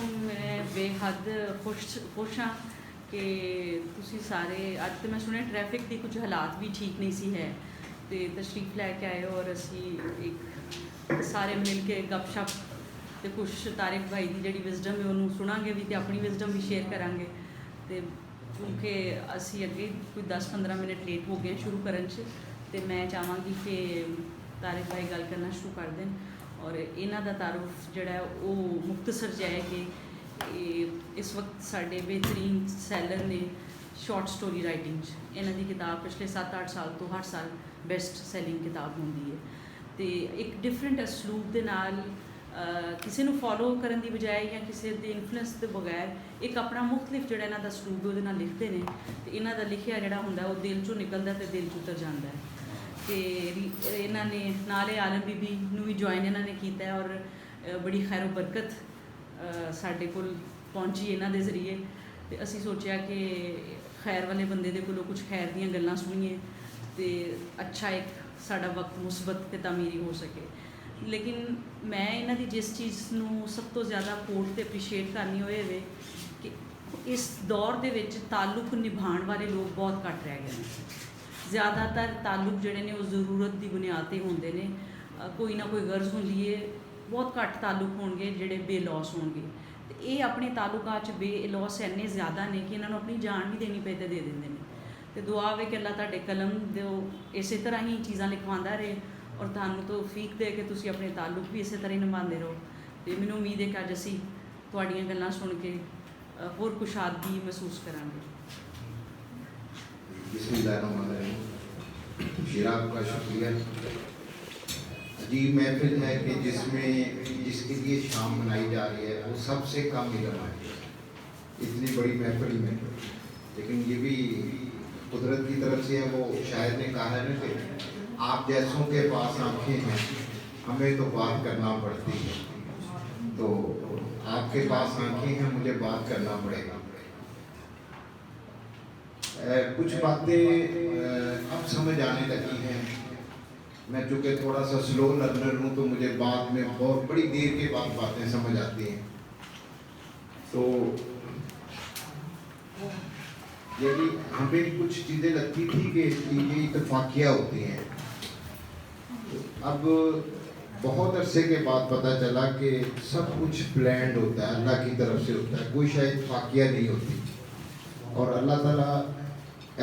अलैकुम। मैं बेहद खुश हाँ कि तुसी सारे अज तो मैं सुने ट्रैफिक की कुछ हालात भी ठीक नहीं सी है तो तशरीफ लैके आए और असी एक सारे मिल के गपशप तो कुछ तारिक भाई की जी विजडम है उन्होंने सुनांगे भी तो अपनी विजडम भी शेयर करांगे तो क्योंकि असी अगे कोई 10-15 मिनट लेट हो गए शुरू करने तो मैं चाहवागी कि तारिक भाई गल करना शुरू कर दें और इन्हों का तारुफ जोड़ा वो मुख्तसर ज है कि इस वक्त साढ़े बेहतरीन सैलर ने शॉर्ट स्टोरी राइटिंग इन्हों की किताब पिछले 7-8 साल तो हर साल बेस्ट सैलिंग किताब होंगी है तो एक डिफरेंट असलूब के नाल किसी को फॉलो करने की बजाय या किसी के इन्फ्लुएंस के बगैर एक अपना मुख्तलिफ जोड़ा इन्हों का असलूब वो लिखते हैं तो इन्हों का लिखिया जोड़ा होंगे वो दिल चों निकलता तो दिल च उतर जाता है कि इन्होंने नाले आलम बीबी भी ज्वाइन इन्होंने किया है और बड़ी खैर बरकत साढ़े कोल पहुँची इन्हों के जरिए तो असी सोचा कि खैर वाले बंदे दे कोलों कुछ खैर दी गल्लां सुनीए तो अच्छा एक साड़ा वक्त मुस्बत ते तामीरी हो सके। लेकिन मैं इन्हों की जिस चीज़ नू सब तो ज़्यादा कोट ते अप्रीशिएट करनी होए कि इस दौर दे विच ताल्लुक निभाण वाले लोग बहुत घट रह गए हैं। ज़्यादातर ताल्लुक जोड़े ने वो ज़रूरत की बुनियाद पर होंगे ने कोई ना कोई गर्ज होंगी है बहुत घट ताल्लुक होंगे जोड़े बेलॉस होंगे तो ये अपने ताल्लुकात बेलॉस इन्ने ज़्यादा ने कि इन्होंने अपनी जान भी देनी पे तो दे देंगे ने तो दुआ वे कि अल्लाह तुहाडे कलम दो इस तरह ही चीज़ां लिखवांदा रहे और तुहानूं तौफीक दे कि तुसीं अपने ताल्लुक भी इस तरह ही निभाते रहो तो मैनूं उम्मीद है कि अज असीं तुहाडीआं गल्लां सुन के होर कुशादगी महसूस करांगे। शिराब का शुक्रिया। अजीब महफिल है कि जिसके लिए शाम मनाई जा रही है वो सबसे कम इल्म है इतनी बड़ी महफिल में, लेकिन ये भी कुदरत की तरफ से है। वो शायर ने कहा है ना कि आप जैसों के पास आंखें हैं हमें तो बात करना पड़ती है, तो आपके पास आंखें हैं मुझे बात करना पड़ेगा। कुछ बातें अब समझ आने लगी हैं। मैं चूँकि थोड़ा सा स्लो लर्नर हूँ तो मुझे बाद में बहुत बड़ी देर के बाद बातें समझ आती हैं। तो यदि हमें कुछ चीज़ें लगती थी कि ये इत्तेफाकिया होती हैं, अब बहुत अरसे के बाद पता चला कि सब कुछ प्लान्ड होता है, अल्लाह की तरफ से होता है, कोई शायद इत्तेफाकिया नहीं होती। और अल्लाह ताला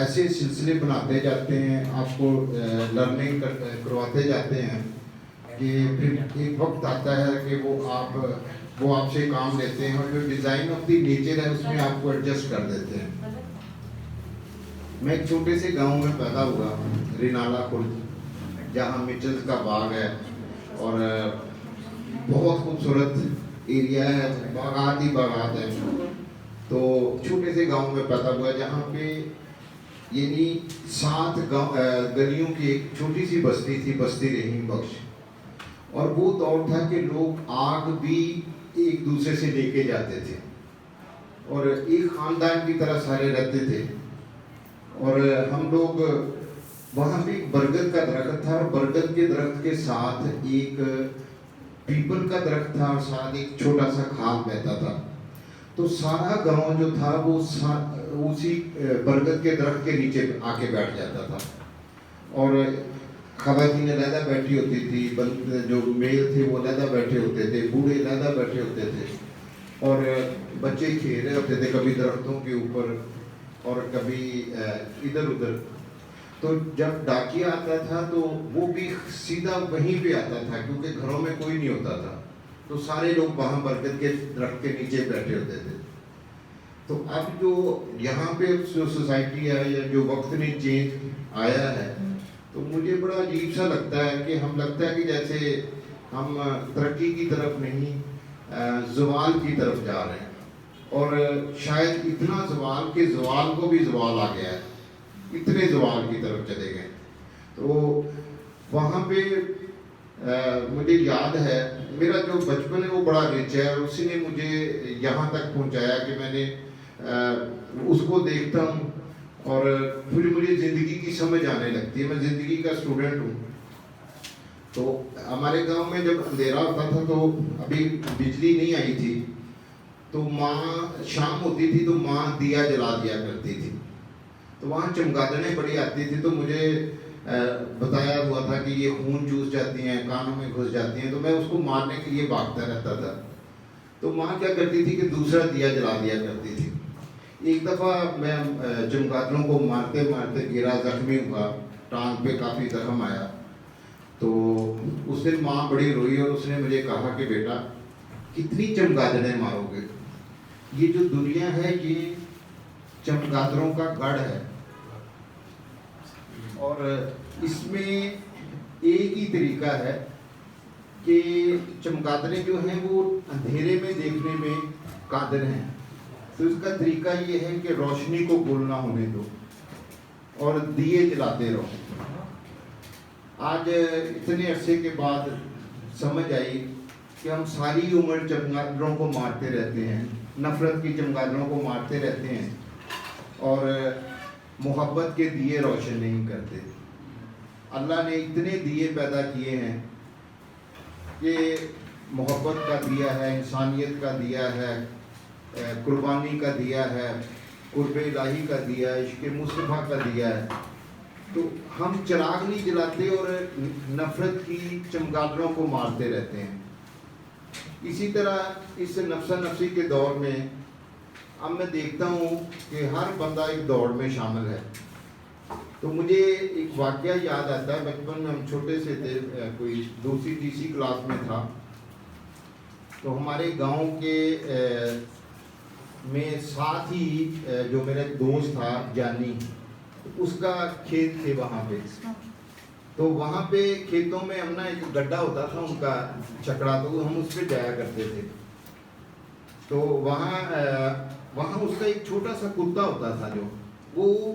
ऐसे सिलसिले बनाते जाते हैं, आपको लर्निंग करवाते जाते हैं कि फिर एक वक्त आता है कि वो आपसे काम लेते हैं और जो डिज़ाइन ऑफ दी नेचर है उसमें आपको एडजस्ट कर देते हैं। मैं एक छोटे से गांव में पैदा हुआ, रिनाला खुर्द, जहाँ मिचल का बाग है और बहुत खूबसूरत एरिया है, बागात ही बागात है। तो छोटे से गांव में पैदा हुआ जहाँ पे यानी 7 गलियों की एक छोटी सी बस्ती थी, बस्ती रहीम बख्श। और वो दौर था कि लोग आग भी एक दूसरे से लेके जाते थे और एक ख़ानदान की तरह सारे रहते थे। और हम लोग वहाँ पे एक बरगद का दरख्त था और बरगद के दरख्त के साथ एक पीपल का दरख्त था और साथ एक छोटा सा खाल बहता था। तो सारा गांव जो था वो उसी बरगद के दरख्त के नीचे आके बैठ जाता था और ख़वातीन अलहदा बैठी होती थी, जो मेल थे वो अलहदा बैठे होते थे, बूढ़े अलहदा बैठे होते थे और बच्चे खेल रहे होते थे कभी दरख्तों के ऊपर और कभी इधर उधर। तो जब डाकिया आता था तो वो भी सीधा वहीं पे आता था क्योंकि घरों में कोई नहीं होता था, तो सारे लोग वहाँ बरगद के दरख्त के नीचे बैठे होते थे। तो अब जो यहाँ पे जो सोसाइटी है या जो वक्त ने चेंज आया है तो मुझे बड़ा अजीब सा लगता है कि हम लगता है कि जैसे हम तरक्की की तरफ नहीं ज़वाल की तरफ जा रहे हैं और शायद इतना ज़वाल के ज़वाल को भी ज़वाल आ गया है, इतने ज़वाल की तरफ चले गए। तो वहाँ पे मुझे याद है मेरा जो बचपन है वो बड़ा रिच है और उसी ने मुझे यहाँ तक पहुँचाया कि मैंने उसको देखता हूँ और फिर मुझे ज़िंदगी की समझ आने लगती है। मैं ज़िंदगी का स्टूडेंट हूँ। तो हमारे गांव में जब अंधेरा होता था तो अभी बिजली नहीं आई थी تو ماں شام ہوتی تھی تو ماں دیا جلا دیا کرتی تھی، تو وہاں چمگادڑیں بڑی آتی تھی، تو مجھے بتایا ہوا تھا کہ یہ خون چوس جاتی ہیں، کانوں میں گھس جاتی ہیں، تو میں اس کو مارنے کے لیے بھاگتا رہتا تھا. تو ماں کیا کرتی تھی کہ دوسرا دیا جلا دیا کرتی تھی. ایک دفعہ میں چمگادڑوں کو مارتے مارتے گرا، زخمی ہوا، ٹانگ پہ کافی زخم آیا. تو اس دن ماں بڑی روئی اور اس نے مجھے کہا کہ بیٹا کتنی چمگادڑیں مارو گے، یہ جو دنیا ہے یہ چمگادڑوں کا گڑھ ہے، اور اس میں ایک ہی طریقہ ہے کہ چمگادڑیں جو ہیں وہ اندھیرے میں دیکھنے میں قادر ہیں. تو اس کا طریقہ یہ ہے کہ روشنی کو گل نہ ہونے دو اور دیے جلاتے رہو. آج اتنے عرصے کے بعد سمجھ آئی کہ ہم ساری عمر چمگادڑوں کو مارتے رہتے ہیں، نفرت کی چمگادڑوں کو مارتے رہتے ہیں اور محبت کے دیے روشن نہیں کرتے. اللہ نے اتنے دیے پیدا کیے ہیں کہ محبت کا دیا ہے، انسانیت کا دیا ہے، قربانی کا دیا ہے، قرب الہی کا دیا ہے، عشق مصطفیٰ کا دیا ہے. تو ہم چراغ نہیں جلاتے اور نفرت کی چمگادڑوں کو مارتے رہتے ہیں. اسی طرح اس نفسا نفسی کے دور میں اب میں دیکھتا ہوں کہ ہر بندہ ایک دوڑ میں شامل ہے. تو مجھے ایک واقعہ یاد آتا ہے، بچپن میں ہم چھوٹے سے تھے، کوئی دوسری تیسری کلاس میں تھا، تو ہمارے گاؤں کے میں ساتھ ہی جو میرا دوست تھا جانی، اس کا کھیت تھے وہاں پہ. تو وہاں پہ کھیتوں میں ہم نا ایک گڈھا ہوتا تھا ان کا چکڑا، تو ہم اس پہ جایا کرتے تھے. تو وہاں اس کا ایک چھوٹا سا کتا ہوتا تھا جو وہ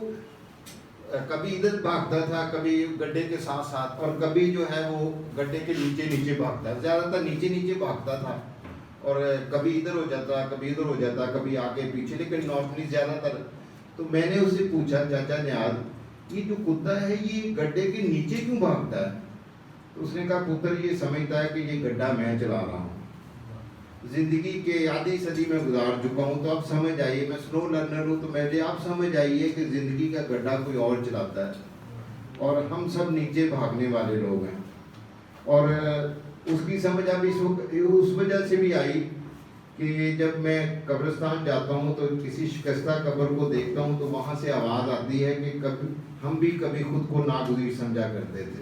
کبھی ادھر بھاگتا تھا، کبھی گڈھے کے ساتھ ساتھ، اور کبھی جو ہے وہ گڈھے کے نیچے نیچے بھاگتا، زیادہ تر نیچے نیچے بھاگتا تھا، اور کبھی ادھر ہو جاتا، کبھی ادھر ہو جاتا، کبھی آگے پیچھے، لیکن نارملی زیادہ تر. تو میں نے اس سے پوچھا چاچا نیاز یہ جو کتا ہے یہ گڈھے کے نیچے کیوں بھاگتا ہے؟ تو اس نے کہا پتر یہ سمجھتا ہے کہ یہ گڈھا میں چلا رہا ہوں. زندگی کے آدھی صدی میں گزار چکا ہوں، تو اب سمجھ آئیے، میں سلو لرنر ہوں، تو مجھے آپ سمجھ آئیے کہ زندگی کا گڈھا کوئی اور چلاتا ہے اور ہم سب نیچے بھاگنے والے لوگ ہیں. اور اس کی سمجھ اب اس وجہ سے بھی آئی کہ جب میں قبرستان جاتا ہوں تو کسی شکستہ قبر کو دیکھتا ہوں تو وہاں سے آواز آتی ہے کہ ہم بھی کبھی خود کو ناگزیر سمجھا کرتے تھے.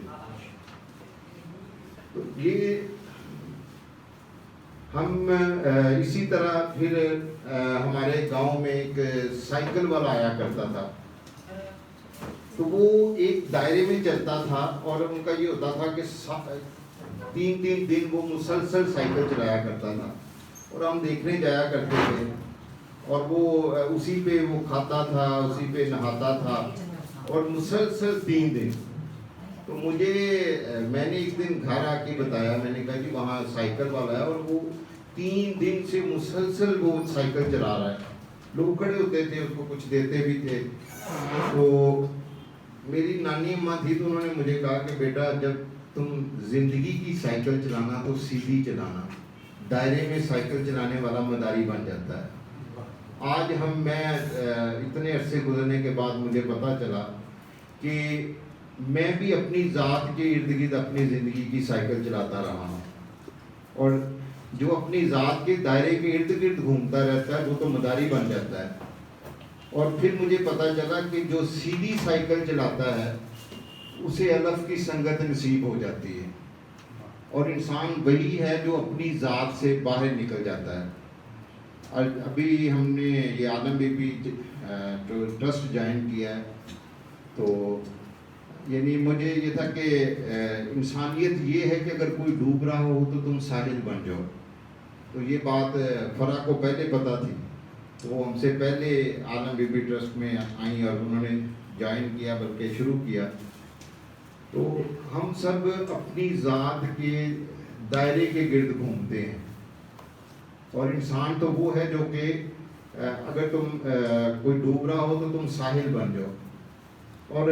تو یہ ہم اسی طرح پھر ہمارے گاؤں میں ایک سائیکل والا آیا کرتا تھا، تو وہ ایک دائرے میں چلتا تھا اور ان کا یہ ہوتا تھا کہ 3 دن وہ مسلسل سائیکل چلایا کرتا تھا اور ہم دیکھنے جایا کرتے تھے، اور وہ اسی پہ وہ کھاتا تھا، اسی پہ نہاتا تھا، اور مسلسل 3 دن. تو میں نے ایک دن گھر آ کے بتایا، میں نے کہا کہ وہاں سائیکل والا ہے اور وہ 3 دن سے مسلسل وہ سائیکل چلا رہا ہے. لوگ کھڑے ہوتے تھے، اس کو کچھ دیتے بھی تھے. تو میری نانی اماں تھی تو انہوں نے مجھے کہا کہ بیٹا جب تم زندگی کی سائیکل چلانا تو سیدھی چلانا، دائرے میں سائیکل چلانے والا مداری بن جاتا ہے. آج میں اتنے عرصے گزرنے کے بعد مجھے پتہ چلا کہ میں بھی اپنی ذات کے ارد گرد اپنی زندگی کی سائیکل چلاتا رہا ہوں، اور جو اپنی ذات کے دائرے کے ارد گرد گھومتا رہتا ہے وہ تو مداری بن جاتا ہے. اور پھر مجھے پتہ چلا کہ جو سیدھی سائیکل چلاتا ہے اسے الف کی سنگت نصیب ہو جاتی ہے، اور انسان وہی ہے جو اپنی ذات سے باہر نکل جاتا ہے. ابھی ہم نے یہ عالم بی بی ٹرسٹ جوائن کیا ہے، تو یعنی مجھے یہ تھا کہ انسانیت یہ ہے کہ اگر کوئی ڈوب رہا ہو تو تم ساحل بن جاؤ. تو یہ بات فرا کو پہلے پتہ تھی، تو وہ ہم سے پہلے عالم بی بی ٹرسٹ میں آئیں اور انہوں نے جوائن کیا، بلکہ شروع کیا. تو ہم سب اپنی ذات کے دائرے کے گرد گھومتے ہیں، اور انسان تو وہ ہے جو کہ اگر تم کوئی ڈوب رہا ہو تو تم ساحل بن جاؤ. اور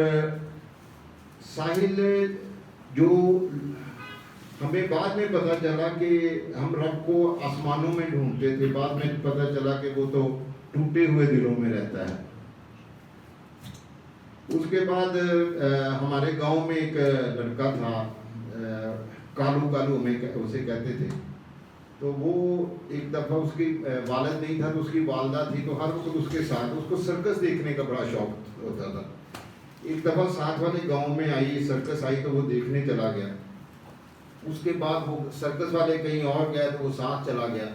ساحل جو ہمیں بعد میں پتہ چلا کہ ہم رب کو آسمانوں میں ڈھونڈتے تھے، بعد میں پتہ چلا کہ وہ تو ٹوٹے ہوئے دلوں میں رہتا ہے۔ اس کے بعد ہمارے گاؤں میں ایک لڑکا تھا، کالو کالو ہمیں اسے کہتے تھے، تو وہ ایک دفعہ اس کی والد نہیں تھا تو اس کی والدہ تھی، تو ہر وقت اس کے ساتھ، اس کو سرکس دیکھنے کا بڑا شوق ہوتا تھا۔ ایک دفعہ ساتھ والے گاؤں میں آئی سرکس آئی تو وہ دیکھنے چلا گیا، اس کے بعد وہ سرکس والے کہیں اور گیا تو وہ ساتھ چلا گیا،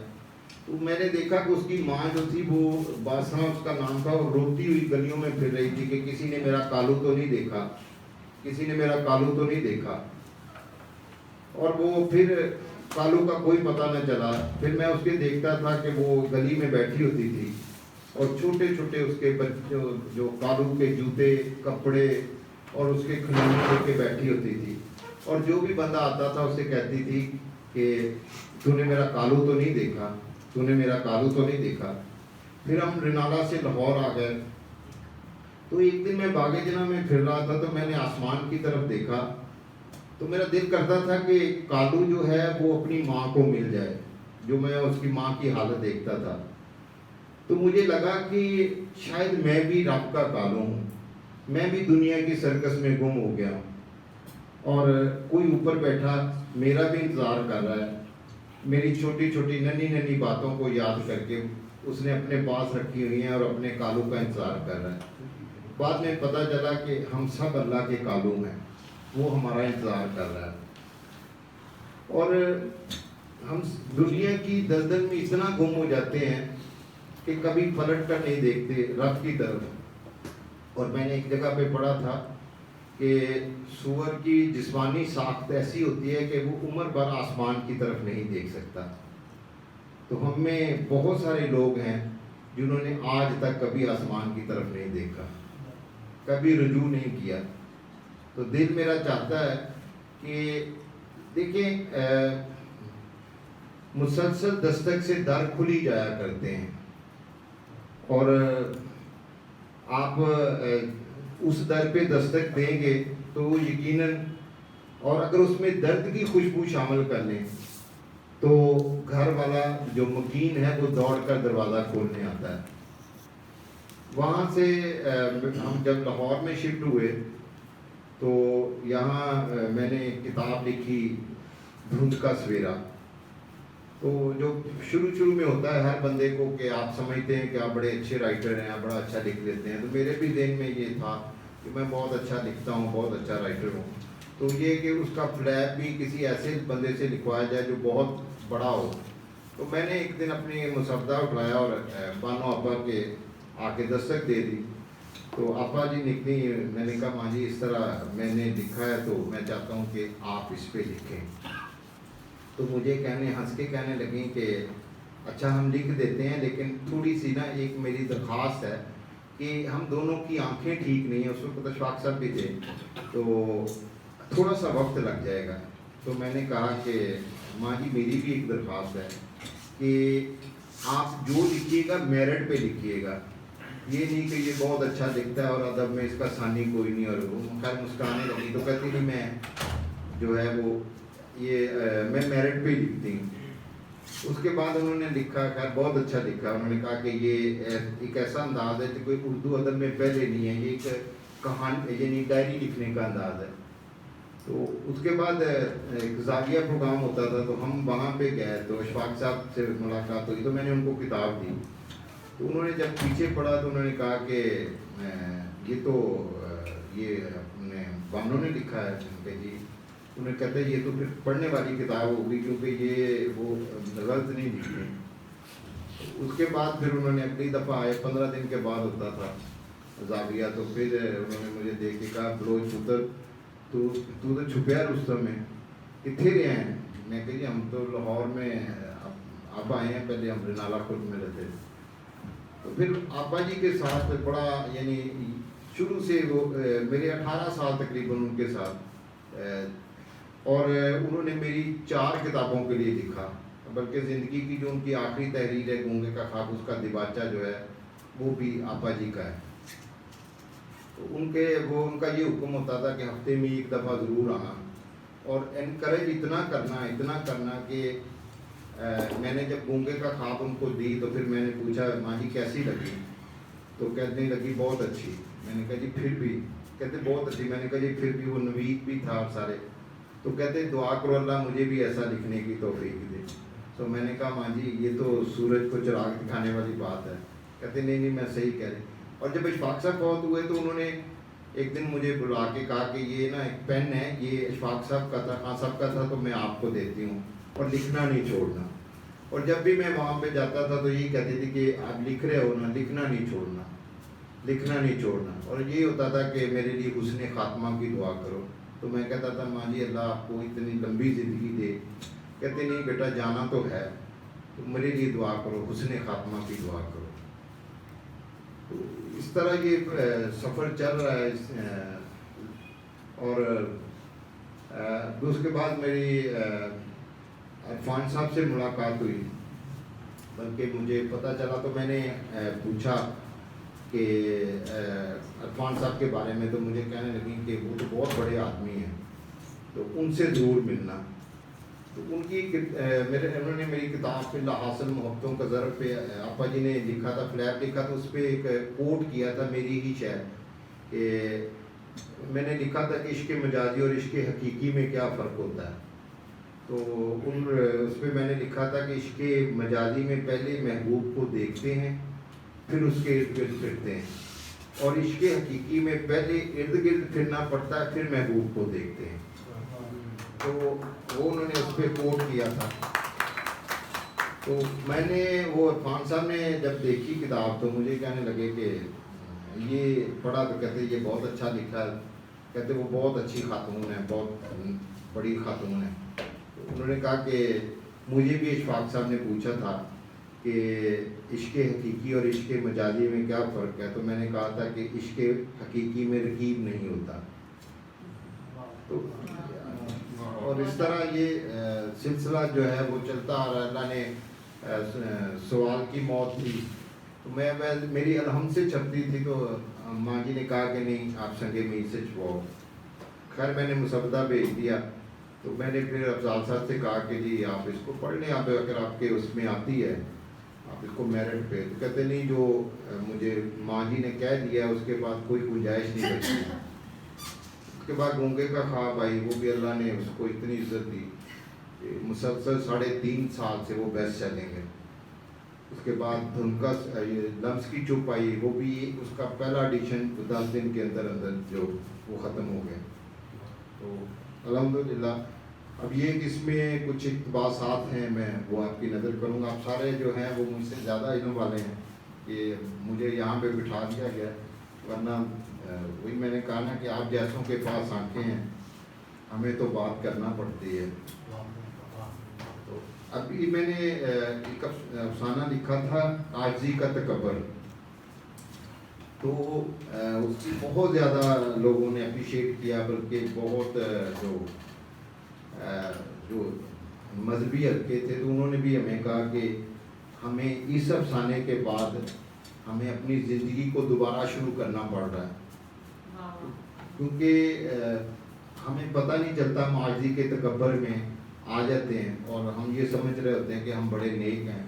تو میں نے دیکھا کہ اس کی ماں جو تھی وہ باسنا اس کا نام تھا، اور روتی ہوئی گلیوں میں پھر رہی تھی کہ کسی نے میرا کالو تو نہیں دیکھا، کسی نے میرا کالو تو نہیں دیکھا، اور وہ پھر کالو کا کوئی پتہ نہ چلا۔ پھر میں اس کے دیکھتا تھا کہ وہ گلی میں بیٹھی ہوتی تھی اور چھوٹے چھوٹے اس کے بچوں جو کالو کے جوتے کپڑے اور اس کے کھلونے لے کے بیٹھی ہوتی تھی، اور جو بھی بندہ آتا تھا اسے کہتی تھی کہ تو نے میرا کالو تو نہیں دیکھا، تو نے میرا کالو تو نہیں دیکھا۔ پھر ہم رنالہ سے لاہور آ گئے، تو ایک دن میں باغ جناح میں پھر رہا تھا تو میں نے آسمان کی طرف دیکھا، تو میرا دل کرتا تھا کہ کالو جو ہے وہ اپنی ماں کو مل جائے، جو میں اس کی ماں کی حالت دیکھتا تھا۔ تو مجھے لگا کہ شاید میں بھی رب کا کالو ہوں، میں بھی دنیا کی سرکس میں گم ہو گیا ہوں، اور کوئی اوپر بیٹھا میرا بھی انتظار کر رہا ہے، میری چھوٹی چھوٹی ننھی ننھی باتوں کو یاد کر کے اس نے اپنے پاس رکھی ہوئی ہیں اور اپنے کالو کا انتظار کر رہا ہے۔ بعد میں پتہ چلا کہ ہم سب اللہ کے کالو ہیں، وہ ہمارا انتظار کر رہا ہے، اور ہم دنیا کی دلدل میں اتنا گم ہو جاتے ہیں کہ کبھی پلٹ کر نہیں دیکھتے رب کی طرف۔ اور میں نے ایک جگہ پہ پڑھا تھا کہ سور کی جسمانی ساخت ایسی ہوتی ہے کہ وہ عمر بھر آسمان کی طرف نہیں دیکھ سکتا۔ تو ہم میں بہت سارے لوگ ہیں جنہوں نے آج تک کبھی آسمان کی طرف نہیں دیکھا، کبھی رجوع نہیں کیا۔ تو دل میرا چاہتا ہے کہ دیکھیں مسلسل دستک سے در کھلی جایا کرتے ہیں، اور آپ اس در پہ دستک دیں گے تو وہ یقیناً، اور اگر اس میں درد کی خوشبو شامل کر لیں تو گھر والا جو مکین ہے وہ دوڑ کر دروازہ کھولنے آتا ہے۔ وہاں سے ہم جب لاہور میں شفٹ ہوئے تو یہاں میں نے کتاب لکھی دھند کا سویرا۔ تو جو شروع میں ہوتا ہے ہر بندے کو کہ آپ سمجھتے ہیں کہ آپ بڑے اچھے رائٹر ہیں، آپ بڑا اچھا لکھ لیتے ہیں، تو میرے بھی ذہن میں یہ تھا کہ میں بہت اچھا لکھتا ہوں، بہت اچھا رائٹر ہوں، تو یہ کہ اس کا فلیپ بھی کسی ایسے بندے سے لکھوایا جائے جو بہت بڑا ہو۔ تو میں نے ایک دن اپنی مسودہ اٹھایا اور بانو آپا کے آ کے دستک دے دی، تو آپا جی نکلی، میں نے کہا ماں جی اس طرح میں نے لکھا ہے تو میں چاہتا ہوں کہ آپ اس پہ لکھیں۔ تو مجھے ہنس کے کہنے لگیں کہ اچھا ہم لکھ دیتے ہیں، لیکن تھوڑی سی نا ایک میری درخواست ہے کہ ہم دونوں کی آنکھیں ٹھیک نہیں ہیں، اس وقت اشفاق صاحب بھی تھے، تو تھوڑا سا وقت لگ جائے گا۔ تو میں نے کہا کہ ماں جی میری بھی ایک درخواست ہے کہ آپ جو لکھیے گا میرٹ پہ لکھیے گا، یہ نہیں کہ یہ بہت اچھا لکھتا ہے اور ادب میں اس کا ثانی کوئی نہیں، اور وہ خیر مسکرانے لگی تو کہتی نہیں میں جو ہے وہ یہ میں میرٹ پہ لکھتی ہوں۔ اس کے بعد انہوں نے لکھا، خیر بہت اچھا لکھا، انہوں نے کہا کہ یہ ایک ایسا انداز ہے کہ کوئی اردو ادب میں پہلے نہیں ہے، یہ ایک کہانی یعنی ڈائری لکھنے کا انداز ہے۔ تو اس کے بعد ایک زاویہ پروگرام ہوتا تھا تو ہم وہاں پہ گئے تو اشفاق صاحب سے ملاقات ہوئی، تو میں نے ان کو کتاب دی، تو انہوں نے جب پیچھے پڑھا تو انہوں نے کہا کہ یہ تو یہ اپنے بانو نے لکھا ہے، کہ جی انہیں کہتے ہیں یہ تو پھر پڑھنے والی کتاب ہوگی کیونکہ یہ وہ غلط نہیں لکھی۔ اس کے بعد پھر انہوں نے اگلی دفعہ آئے 15 دن کے بعد ہوتا تھا زاویہ، تو پھر انہوں نے مجھے دیکھ کے کہا بلوچ پتر تو چھپیا رستم میں کتنے رہے ہیں؟ میں کہ جی ہم تو لاہور میں اب آئے ہیں، پہلے ہم رنالہ خود میں رہتے تھے۔ تو پھر آپا جی کے ساتھ بڑا یعنی شروع سے وہ میرے 18 سال تقریباً ان کے ساتھ، اور انہوں نے میری 4 کتابوں کے لیے لکھا، بلکہ زندگی کی جو ان کی آخری تحریر ہے گونگے کا خواب، اس کا دیباچہ جو ہے وہ بھی آپا جی کا ہے۔ تو ان کا یہ حکم ہوتا تھا کہ ہفتے میں ایک دفعہ ضرور آنا، اور انکریج اتنا کرنا کہ میں نے جب گونگے کا خواب ان کو دی تو پھر میں نے پوچھا ماں جی کیسی لگی؟ تو کہنے لگی بہت اچھی. میں نے کہا جی پھر بھی؟ کہتے بہت اچھی. میں نے کہا جی پھر بھی وہ نوید بھی تھا اور سارے. تو کہتے دعا کرو اللہ مجھے بھی ایسا لکھنے کی توفیق دے. تو میں نے کہا ماں جی یہ تو سورج کو چراغ دکھانے والی بات ہے. کہتے نہیں میں صحیح کہہ رہی. اور جب اشفاق صاحب بہت ہوئے تو انہوں نے ایک دن مجھے بلا کے کہا کہ یہ نا ایک پین ہے, یہ اشفاق صاحب کا تھا, خان صاحب کا تھا, تو میں آپ کو دیتی ہوں اور لکھنا نہیں چھوڑنا. اور جب بھی میں وہاں پہ جاتا تھا تو یہی کہتی تھی کہ آپ لکھ رہے ہو نا, لکھنا نہیں چھوڑنا, لکھنا نہیں چھوڑنا. اور یہی ہوتا تھا کہ میرے لیے حسن خاتمہ کی دعا کرو. تو میں کہتا تھا ماں جی اللہ آپ کو اتنی لمبی زندگی دے. کہتے نہیں بیٹا جانا تو ہے, تو میرے لیے دعا کرو, حسن خاتمہ کی دعا کرو. تو اس طرح یہ سفر چل رہا ہے. اور اس کے بعد میری عرفان صاحب سے ملاقات ہوئی, بلکہ مجھے پتہ چلا تو میں نے پوچھا کہ عرفان صاحب کے بارے میں, تو مجھے کہنے لگی کہ وہ تو بہت بڑے آدمی ہیں, تو ان سے ضرور ملنا. تو ان کی انہوں نے میری کتاب پہ حاصل محبتوں کا ضرب پہ آپا جی نے لکھا تھا, فلیپ لکھا تھا, اس پہ ایک کوٹ کیا تھا میری ہی شعر کہ میں نے لکھا تھا کہ عشق مجازی اور عشق حقیقی میں کیا فرق ہوتا ہے. تو اس پہ میں نے لکھا تھا کہ عشق مجازی میں پہلے محبوب کو دیکھتے ہیں پھر اس کے ارد گرد پھرتے ہیں, اور عشق حقیقی میں پہلے ارد گرد پھرنا پڑتا ہے پھر محبوب کو دیکھتے ہیں. تو وہ انہوں نے اس پہ کوٹ کیا تھا. تو میں نے وہ عرفان صاحب نے جب دیکھی کتاب تو مجھے کہنے لگے کہ یہ پڑھا, تو کہتے یہ بہت اچھا لکھا ہے. کہتے وہ بہت اچھی خاتون ہے, بہت بڑی خاتون ہے. انہوں نے کہا کہ مجھے بھی اشفاق صاحب نے پوچھا تھا کہ عشق حقیقی اور عشق مجازی میں کیا فرق ہے, تو میں نے کہا تھا کہ عشق حقیقی میں رقیب نہیں ہوتا. تو اور اس طرح یہ سلسلہ جو ہے وہ چلتا آ رہا ہے. اللہ نے سوال کی موت تھی تو میں میری الحمد سے چھپتی تھی, تو ماں جی نے کہا کہ نہیں آپ سنگے میر سے چھپواؤ. خیر میں نے مسودہ بھیج دیا. تو میں نے پھر افضال صاحب سے کہا کہ جی آپ اس کو پڑھ لیں, آپ اگر آپ کے اس میں آتی ہے آپ اس کو میرٹ پہ. تو کہتے نہیں جو مجھے ماں جی نے کہہ دیا اس کے بعد کوئی گنجائش نہیں بچی. اس کے بعد گونگے کا خواب آئی, وہ بھی اللہ نے اس کو اتنی عزت دی کہ مسلسل 3.5 سال سے وہ بیسٹ سیلنگ ہے. اس کے بعد دھمکا لمس کی چپ آئی, وہ بھی اس کا پہلا ایڈیشن 10 دن کے اندر جو وہ ختم ہو گیا. تو الحمدللہ اب یہ کہ اس میں کچھ اقتباسات ہیں, میں وہ آپ کی نظر کروں گا. آپ سارے جو ہیں وہ مجھ سے زیادہ علم والے ہیں کہ مجھے یہاں پہ بٹھا دیا گیا, ورنہ وہی میں نے کہا نا کہ آپ جیسوں کے پاس آنکھیں ہیں, ہمیں تو بات کرنا پڑتی ہے. تو ابھی میں نے ایک افسانہ لکھا تھا عاجزی کا تکبر, تو اس کی بہت زیادہ لوگوں نے اپریشیٹ کیا, بلکہ بہت جو مذہبی حلقے تھے تو انہوں نے بھی ہمیں کہا کہ ہمیں اس افسانے کے بعد ہمیں اپنی زندگی کو دوبارہ شروع کرنا پڑ رہا ہے, کیونکہ ہمیں پتہ نہیں چلتا, ہم عاجزی کے تکبر میں آ جاتے ہیں اور ہم یہ سمجھ رہے ہوتے ہیں کہ ہم بڑے نیک ہیں.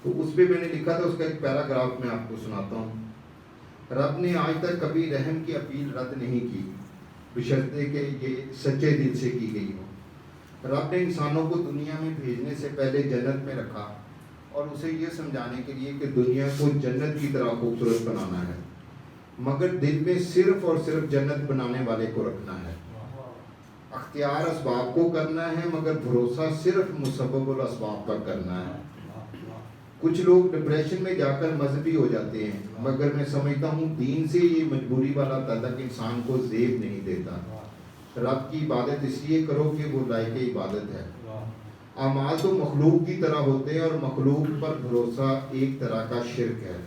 تو اس پہ میں نے لکھا تھا, اس کا ایک پیراگراف میں آپ کو سناتا ہوں. رب نے آج تک کبھی رحم کی اپیل رد نہیں کی, بشرطے کہ یہ سچے دل سے کی گئی ہو. رب نے انسانوں کو دنیا میں بھیجنے سے پہلے جنت میں رکھا اور اسے یہ سمجھانے کے لیے کہ دنیا کو جنت کی طرح خوبصورت بنانا ہے, مگر دل میں صرف اور صرف جنت بنانے والے کو رکھنا ہے. اختیار اسباب کو کرنا ہے, مگر بھروسہ صرف مسبب الاسباب پر کرنا ہے. کچھ لوگ ڈپریشن میں جا کر مذہبی ہو جاتے ہیں, مگر میں سمجھتا ہوں دین سے یہ مجبوری والا تعلق انسان کو زیب نہیں دیتا. رب کی عبادت اس لیے کرو کہ وہ لائق عبادت ہے. اعمال تو مخلوق کی طرح ہوتے ہیں اور مخلوق پر بھروسہ ایک طرح کا شرک ہے.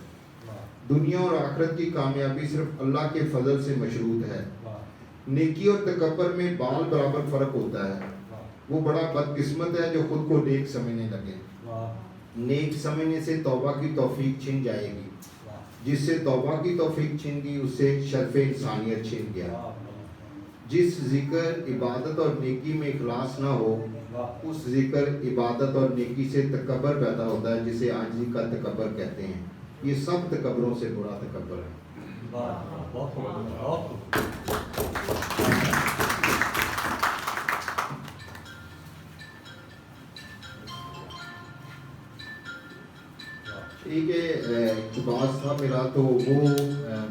دنیا اور آخرت کی کامیابی صرف اللہ کے فضل سے مشروط ہے. نیکی اور تکبر میں بال برابر فرق ہوتا ہے. وہ بڑا بدقسمت ہے جو خود کو نیک سمجھنے لگے. نیک سمجھنے سے توبہ کی توفیق چھن جائے گی, جس سے توبہ کی توفیق چھن گئی اس سے شرف انسانیت چھن گیا. जिस जिक्र इबादत और नेकी में इखलास ना हो, उस जिक्र इबादत और नेकी से तकब्बर पैदा होता है, जिसे आजिज़ी का तकब्बर कहते हैं। ये सब तकब्बरों से बुरा तकब्बर है। एक इकबास था मेरा, तो वो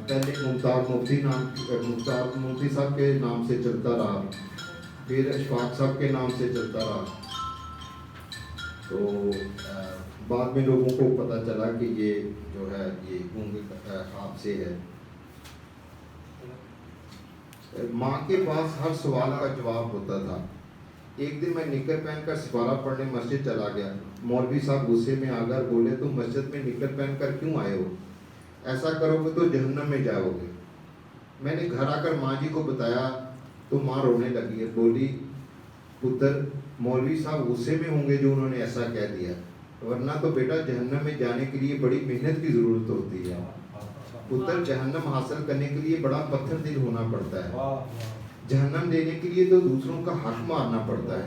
पहले मुख्तार मुफ्ती साहब के नाम से चलता रहा, फिर अशफाक साहब के नाम से चलता रहा। तो बाद में लोगों को पता चला कि ये जो है ये गूंगे ख्वाब से है। माँ के पास हर सवाल का जवाब होता था। एक दिन मैं निकर पहनकर सिपारा पढ़ने मस्जिद चला गया। मौलवी साहब गुस्से में आकर बोले, तुम मस्जिद में निकर पहनकर क्यों आए हो? ऐसा करोगे तो जहन्नम में जाओगे। मैंने घर आकर माँ जी को बताया तो माँ रोने लगी है। बोली, पुत्र, मौलवी साहब गुस्से में होंगे जो उन्होंने ऐसा कह दिया, वरना तो बेटा जहन्नम में जाने के लिए बड़ी मेहनत की ज़रूरत होती है। पुत्र, जहन्नम हासिल करने के लिए बड़ा पत्थर दिल होना पड़ता है। जहन्नम देने के लिए तो दूसरों का हक मारना पड़ता है,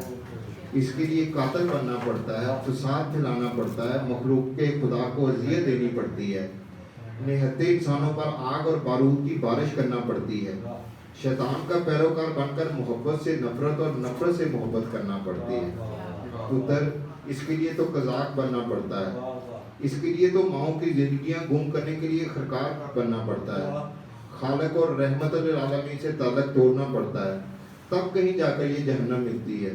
इसके लिए कातिल बनना पड़ता है, फसाद फैलाना पड़ता है, मखलूक के खुदा को अजियत देनी पड़ती है, निहत्ते इंसानों पर आग और बारूद की बारिश करना पड़ती है, शैतान का पैरोकार बनकर मोहब्बत से नफरत और नफरत से मोहब्बत करना पड़ती है। पुत्र, इसके लिए तो कज़ाक बनना पड़ता है, इसके लिए तो माओं की जिंदगियां गुम करने के लिए खरकार बनना पड़ता है, खालिक और रहमतुल आलमीन से ताल्लुक तोड़ना पड़ता है, तब कहीं जाकर ये जहन्नम मिलती है।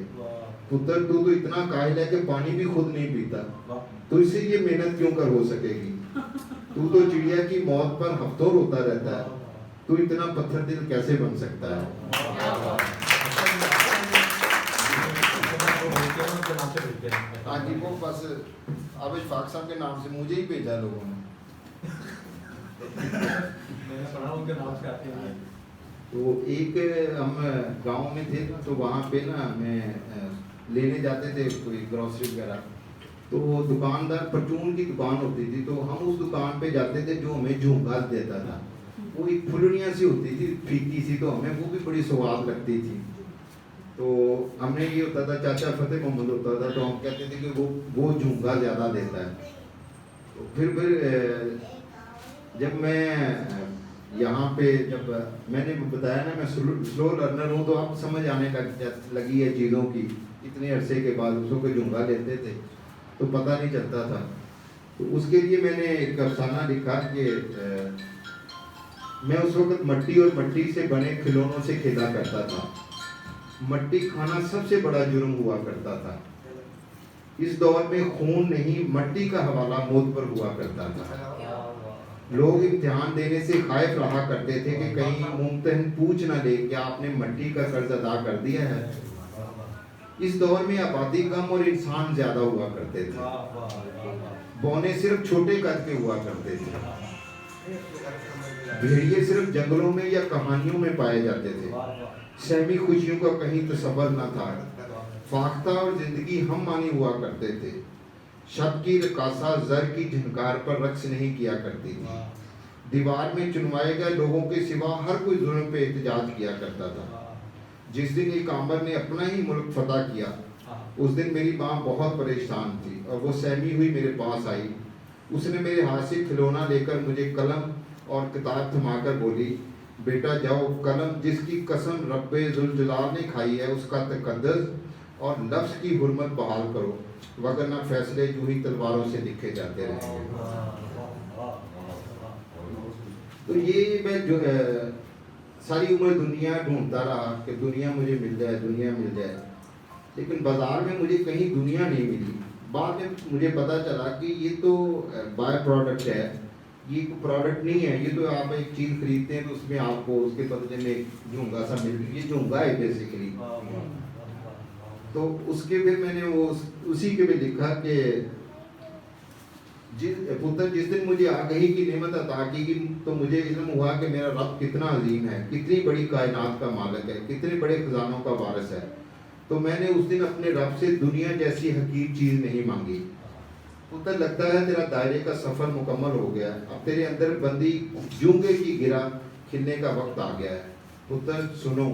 पुत्र, तू तो इतना काहिल है कि पानी भी खुद नहीं पीता, तो इससे ये मेहनत क्यों कर हो सकेगी? तू तो चिड़िया की मौत पर हफ्तों रोता रहता है, तू इतना पत्थर दिल कैसे बन सकता है? हाँ जी, वो बस अब इशफाक साहब के नाम से मुझे ही भेजा लोगों ने। तो एक हम गांव में थे, तो वहाँ पे ना मैं लेने जाते थे कोई ग्रोसरी वगैरह, तो दुकानदार परचून की दुकान होती थी, तो हम उस दुकान पे जाते थे जो हमें झुमका देता था। वो एक फुलड़ियाँ सी होती थी फीकी सी, तो हमें वो भी बड़ी स्वाद लगती थी। तो हमने ये होता था, चाचा फतेह मोहम्मद होता था, तो हम कहते थे कि वो झुमका ज़्यादा देता है। तो फिर जब मैं यहाँ पे जब मैंने बताया ना मैं स्लो लर्नर हूँ, तो अब समझ आने लगी है चीज़ों की। इतने अरसे के बाद उसको कोई झुमका लेते थे तो पता नहीं चलता था। तो उसके लिए मैंने एक अफसाना लिखा कि मैं उस वक्त मट्टी और मट्टी से बने खिलौनों से खेला करता था। मट्टी खाना सबसे बड़ा जुर्म हुआ करता था। इस दौर में खून नहीं, मट्टी का हवाला मौत पर हुआ करता था। लोग इम्तिहान देने से खाइफ रहा करते थे कि कहीं मुम्तहिन पूछ ना ले कि आपने मट्टी का कर्ज अदा कर दिया है। इस दौर में आबादी कम और इंसान ज्यादा हुआ करते थे। बौने सिर्फ छोटे कद के हुआ करते थे। भेड़िए सिर्फ जंगलों में या कहानियों में पाए जाते थे। सहमी खुशियों का कहीं तसव्वुर न था। फाख्ता और जिंदगी हम मानी हुआ करते थे। शब की रकासा जर की झनकार पर रक्स नहीं किया करती थी। दीवार में चुनवाए गए लोगों के सिवा हर कोई जुल्म पे एहतजाज किया करता था। जिस दिन एक आमर ने अपना ही मुल्क फतह किया, उस दिन मेरी माँ बहुत परेशान थी और वो सहमी हुई मेरे पास आई। उसने मेरे हाथ से खिलौना लेकर मुझे कलम और किताब थमाकर बोली, बेटा जाओ, कलम जिसकी कसम रब्बे जुल जलाल ने खाई है उसका तकद्दस और लफ्ज़ की हुर्मत बहाल करो, वगरना फैसले यूं ही तलवारों से लिखे जाते रहेंगे। तो ये मैं जो है सारी उम्र दुनिया ढूंढता रहा कि दुनिया मुझे मिल जाए, दुनिया मिल जाए, लेकिन बाजार में मुझे कहीं दुनिया नहीं मिली। बाद में मुझे पता चला कि ये तो बाय प्रोडक्ट है, ये प्रोडक्ट नहीं है। ये तो आप एक चीज़ खरीदते हैं तो उसमें आपको उसके बदले में झुंगा सा मिल, ये झुंगा है बेसिकली। तो उसके फिर मैंने वो उसी के भी लिखा कि पुत्र जिस दिन मुझे आगही की नेमत अता की तो मुझे इल्म हुआ कि मेरा रब कितना अजीम है, कितनी बड़ी कायनात का मालिक है, कितने बड़े खजानों का वारिस है। तो मैंने उस दिन अपने रब से दुनिया जैसी हकीर चीज़ नहीं मांगी। पुत्र लगता है तेरा दायरे का सफ़र मुकम्मल हो गया, अब तेरे अंदर बंदी जूंगे की गिरा खिलने का वक्त आ गया है। पुत्र सुनो,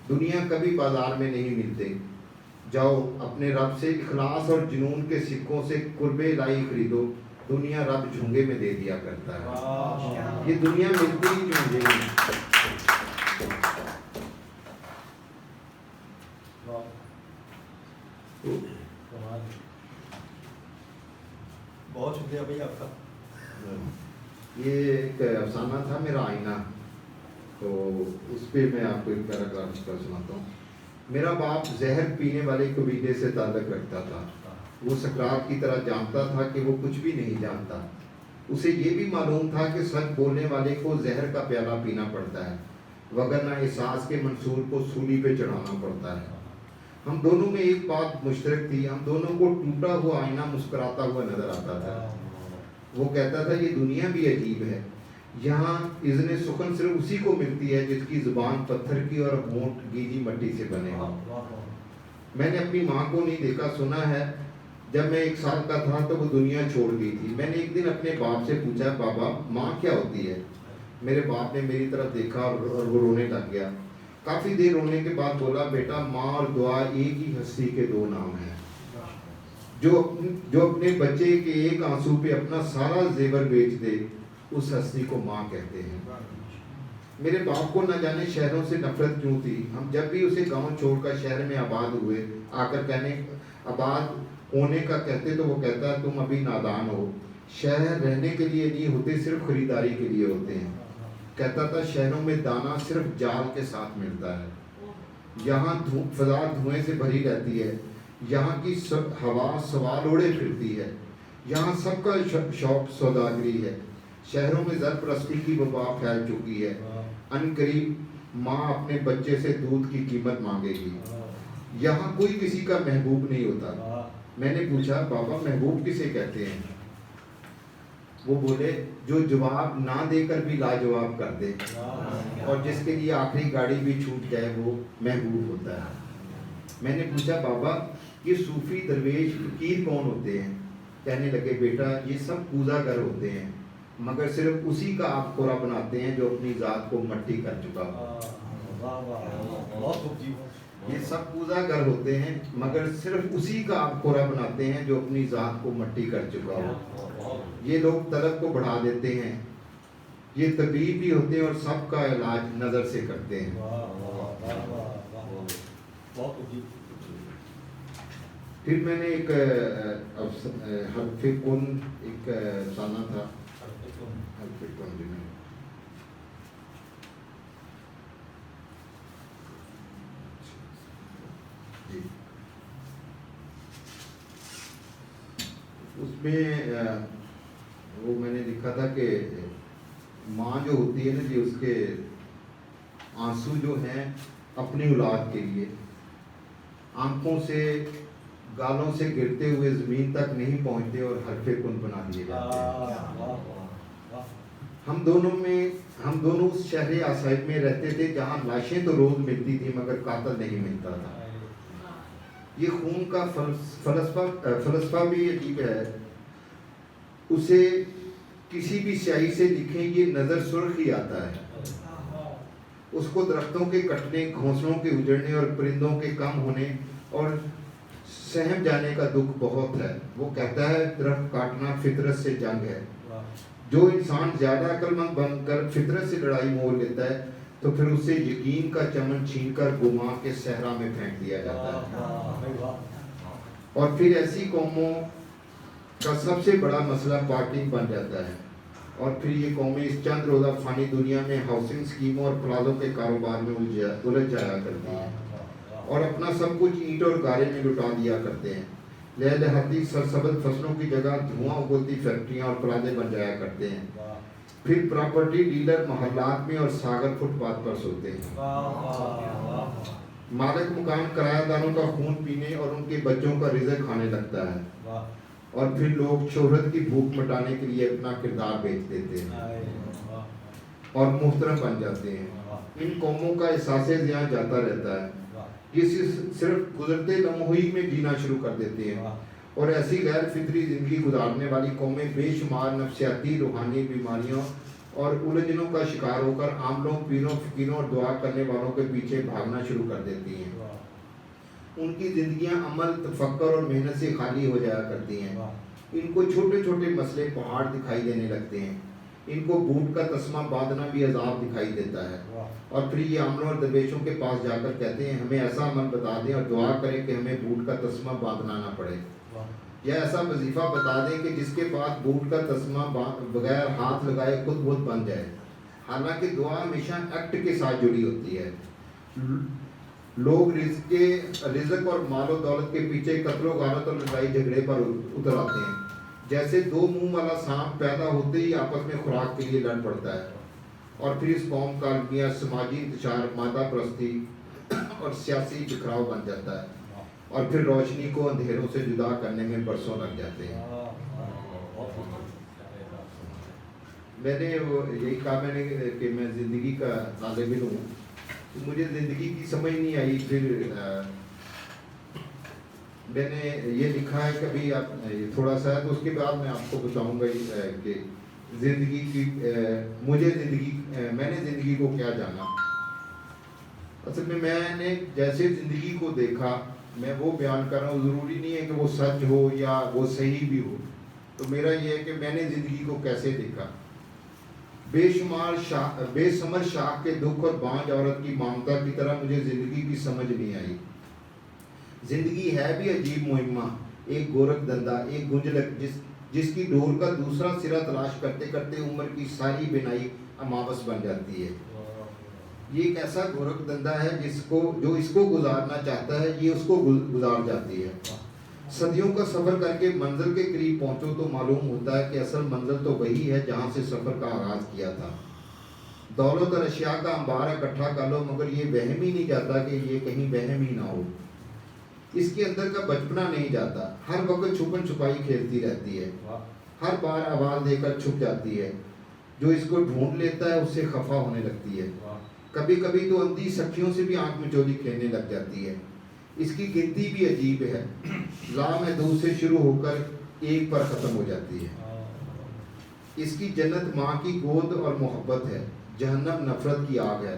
दुनिया कभी बाजार में नहीं मिलते। जाओ अपने रब से इखलास और जुनून के सिक्कों से कुर्बे इलाही खरीदो, दुनिया रब झुंगे में दे दिया करता है। ये दुनिया मिलती ही झुंगे में। बहुत शुक्रिया भैया आपका। ये एक अफसाना था मेरा आईना, तो उस पे मैं आपको एक पैराग्राफ का सुनाता हूँ। मेरा बाप जहर पीने वाले कबीले से ताल्लुक रखता था। वो सकरात की तरह जानता था कि वो कुछ भी नहीं जानता। उसे ये भी मालूम था कि सच बोलने वाले को जहर का प्याला पीना पड़ता है, वगरना एहसास के मंसूर को सूली पे चढ़ाना पड़ता है। हम दोनों में एक बात मुश्तरक थी, हम दोनों को टूटा हुआ आईना मुस्कुराता हुआ नजर आता था। वो कहता था ये दुनिया भी अजीब है, यहाँ इज़्ने सुखन सिर्फ उसी को मिलती है जिसकी जुबान पत्थर की और होंठ गीली मट्टी से बने हो। मैंने अपनी माँ को नहीं देखा, सुना है जब मैं 1 साल का था तो वो दुनिया छोड़ गई थी। मैंने एक दिन अपने बाप से पूछा, बाबा माँ क्या होती है? मेरे बाप ने मेरी तरफ देखा और वो रोने लग गया। काफ़ी देर रोने के बाद बोला, बेटा माँ और दुआ एक ही हस्ती के 2 नाम हैं। जो अपने बच्चे के एक आंसू पे अपना सारा जेवर बेच दे, उस हस्ती को माँ कहते हैं। मेरे बाप को न जाने शहरों से नफरत क्यों थी। हम जब भी उसे गांव छोड़कर शहर में आबाद हुए, आकर आबाद होने का कहते तो वो कहता तुम अभी नादान हो, शहर रहने के लिए नहीं होते, सिर्फ खरीदारी के लिए होते हैं। कहता था शहरों में दाना सिर्फ जाल के साथ मिलता है, यहाँ फजा धुएं से भरी रहती है, यहाँ की हवा सवाल ओढ़े फिरती है, यहाँ सबका शौक सौदागरी है। शहरों में ज़रपरस्ती की वबा फैल चुकी है। अनकरीब माँ अपने बच्चे से दूध की कीमत मांगेगी। यहाँ कोई किसी का महबूब नहीं होता। मैंने पूछा, बाबा महबूब किसे कहते हैं? वो बोले, जो जवाब ना देकर भी लाजवाब कर दे और जिसके लिए आखिरी गाड़ी भी छूट जाए, वो महबूब होता है। मैंने पूछा, बाबा ये सूफी दरवेश फकीर कौन होते हैं? कहने लगे, बेटा ये सब पूजागर होते हैं, मगर सिर्फ उसी का आप खोरा बनाते हैं जो अपनी ज़ात को मट्टी कर चुका हो। ये सब पूजागर होते हैं, मगर सिर्फ उसी का आप खोरा बनाते हैं जो अपनी ज़ात को मट्टी कर चुका हो। ये लोग तलब को बढ़ा देते हैं, ये तबीब भी होते हैं और सबका इलाज नज़र से करते हैं। फिर मैंने एक हल्फे कुन एक साना था, हल्फे कुन जी में जी, उसमें वो मैंने लिखा था कि माँ जो होती है ना जी, उसके आंसू जो हैं अपनी औलाद के लिए आंखों से गालों से गिरते हुए ज़मीन तक नहीं पहुंचते और हल्फे कुन बना दिए जाते हैं। हम दोनों उस शहर आसाइब में रहते थे जहां लाशें तो रोज मिलती थी मगर कातिल नहीं मिलता था। ये खून का फलसफा भी अजीब है। उसे किसी भी स्याही से लिखें ये नज़र सुर्ख ही आता है। उसको दरख्तों के कटने, घोंसलों के उजड़ने और परिंदों के कम होने और सहम जाने का दुख बहुत है। वो कहता है दरख्त काटना फितरत से जंग है। जो इंसान ज़्यादा अक्लमंद बनकर फितरत से लड़ाई मोल लेता है तो फिर उसे यकीन का चमन छीनकर गुमा के सहरा में फेंक दिया जाता है। और फिर ऐसी कौमों का सबसे बड़ा मसला पार्टी बन जाता है और फिर ये कौमें इस चंद रोज़ा फ़ानी दुनिया में हाउसिंग स्कीमों और प्लाजों के कारोबार में उलझ जाया करती हैं और अपना सब कुछ ईंट और गारे में लुटा दिया करते हैं। लहलहाती सरसब्ज़ फसलों की जगह धुआं उगलती फैक्ट्रियाँ और प्लाजे बन जाया करते हैं। फिर प्रॉपर्टी डीलर मोहल्लात में और सागर फुटपाथ पर सोते हैं। मालिक मकान किराएदारों का खून पीने और उनके बच्चों का रिज़्क खाने लगता है और फिर लोग शोहरत की भूख मिटाने के लिए अपना किरदार बेच देते हैं और मुहतरम बन जाते हैं। इन कौमों का एहसास ज़ियां जाता रहता है। ये सिर्फ गुजरते लम्हों ही में जीना शुरू कर देते हैं और ऐसी गैर फितरी ज़िंदगी गुजारने वाली कौमें बेशुमार नफसियाती रूहानी बीमारियों और उलझनों का शिकार होकर आमलों, पीरों, फकीरों और दुआ करने वालों के पीछे भागना शुरू कर देती हैं। उनकी जिंदगियां अमल, तफक्कर और मेहनत से खाली हो जाया करती हैं। इनको छोटे छोटे मसले पहाड़ दिखाई देने लगते हैं। इनको बूट का तस्मा बांधना भी अजाब दिखाई देता है। और फिर ये आमलों और दरवेशों के पास जाकर कहते हैं, हमें ऐसा अमल बता दें और दुआ करें कि हमें बूट का तस्मा बांधना ना पड़े, या ऐसा वजीफा बता दें कि जिसके पास बूट का तस्मा बगैर हाथ लगाए खुद बहुत बन जाए। हालांकि दुआ हमेशा एक्ट के साथ जुड़ी होती है। लोग रिज़्क और मालो दौलत के पीछे कत्लो गारत और लड़ाई झगड़े पर उतर आते हैं। जैसे दो मुंह वाला सांप पैदा होते ही आपस में खुराक के लिए लड़ पड़ता है, और फिर इस कौम का अलमिया समाजी इंतशार, मादा प्रस्ती और सियासी बिखराव बन जाता है, और फिर रोशनी को अंधेरों से जुदा करने में बरसों लग जाते हैं। मैंने यही कहा मैंने कि मैं ज़िंदगी का तालिब इल्म हूँ, तो मुझे ज़िंदगी की समझ नहीं आई। फिर मैंने ये लिखा है, कभी आप थोड़ा सा है तो उसके बाद मैं आपको बताऊंगा कि ज़िंदगी की मैंने ज़िंदगी को क्या जाना। असल में मैंने जैसे ज़िंदगी को देखा मैं वो बयान कर रहा हूँ। ज़रूरी नहीं है कि वो सच हो या वो सही भी हो, तो मेरा ये है कि मैंने ज़िंदगी को कैसे देखा। बेशुमार शाख के दुख और बांझ औरत की ममता की तरह मुझे ज़िंदगी की समझ नहीं आई। ज़िंदगी है भी अजीब मुहिम्मा, एक गोरख धंधा, एक गुंजलक जिसकी डोर का दूसरा सिरा तलाश करते करते उम्र की सारी बिनाई अमावस बन जाती है। ये एक ऐसा गोरख धंधा है जो इसको गुजारना चाहता है, ये उसको गुजार जाती है। सदियों का सफ़र करके मंजिल के करीब पहुंचो तो मालूम होता है कि असल मंजिल तो वही है जहां से सफ़र का आगाज़ किया था। दौलत और अशिया का अंबार इकट्ठा कर लो, मगर ये वहम ही नहीं जाता कि ये कहीं वहम ही ना हो। इसके अंदर का बचपना नहीं जाता, हर वक्त छुपन छुपाई खेलती रहती है, हर बार आवाज़ देकर छुप जाती है। जो इसको ढूंढ लेता है उससे खफा होने लगती है। कभी कभी तो अंधी सखियों से भी आंख मिचौली खेलने लग जाती है। इसकी गिनती भी अजीब है, लामहदूद से शुरू होकर एक पर ख़त्म हो जाती है। इसकी जन्नत माँ की गोद और मोहब्बत है, जहन्नम नफरत की आग है।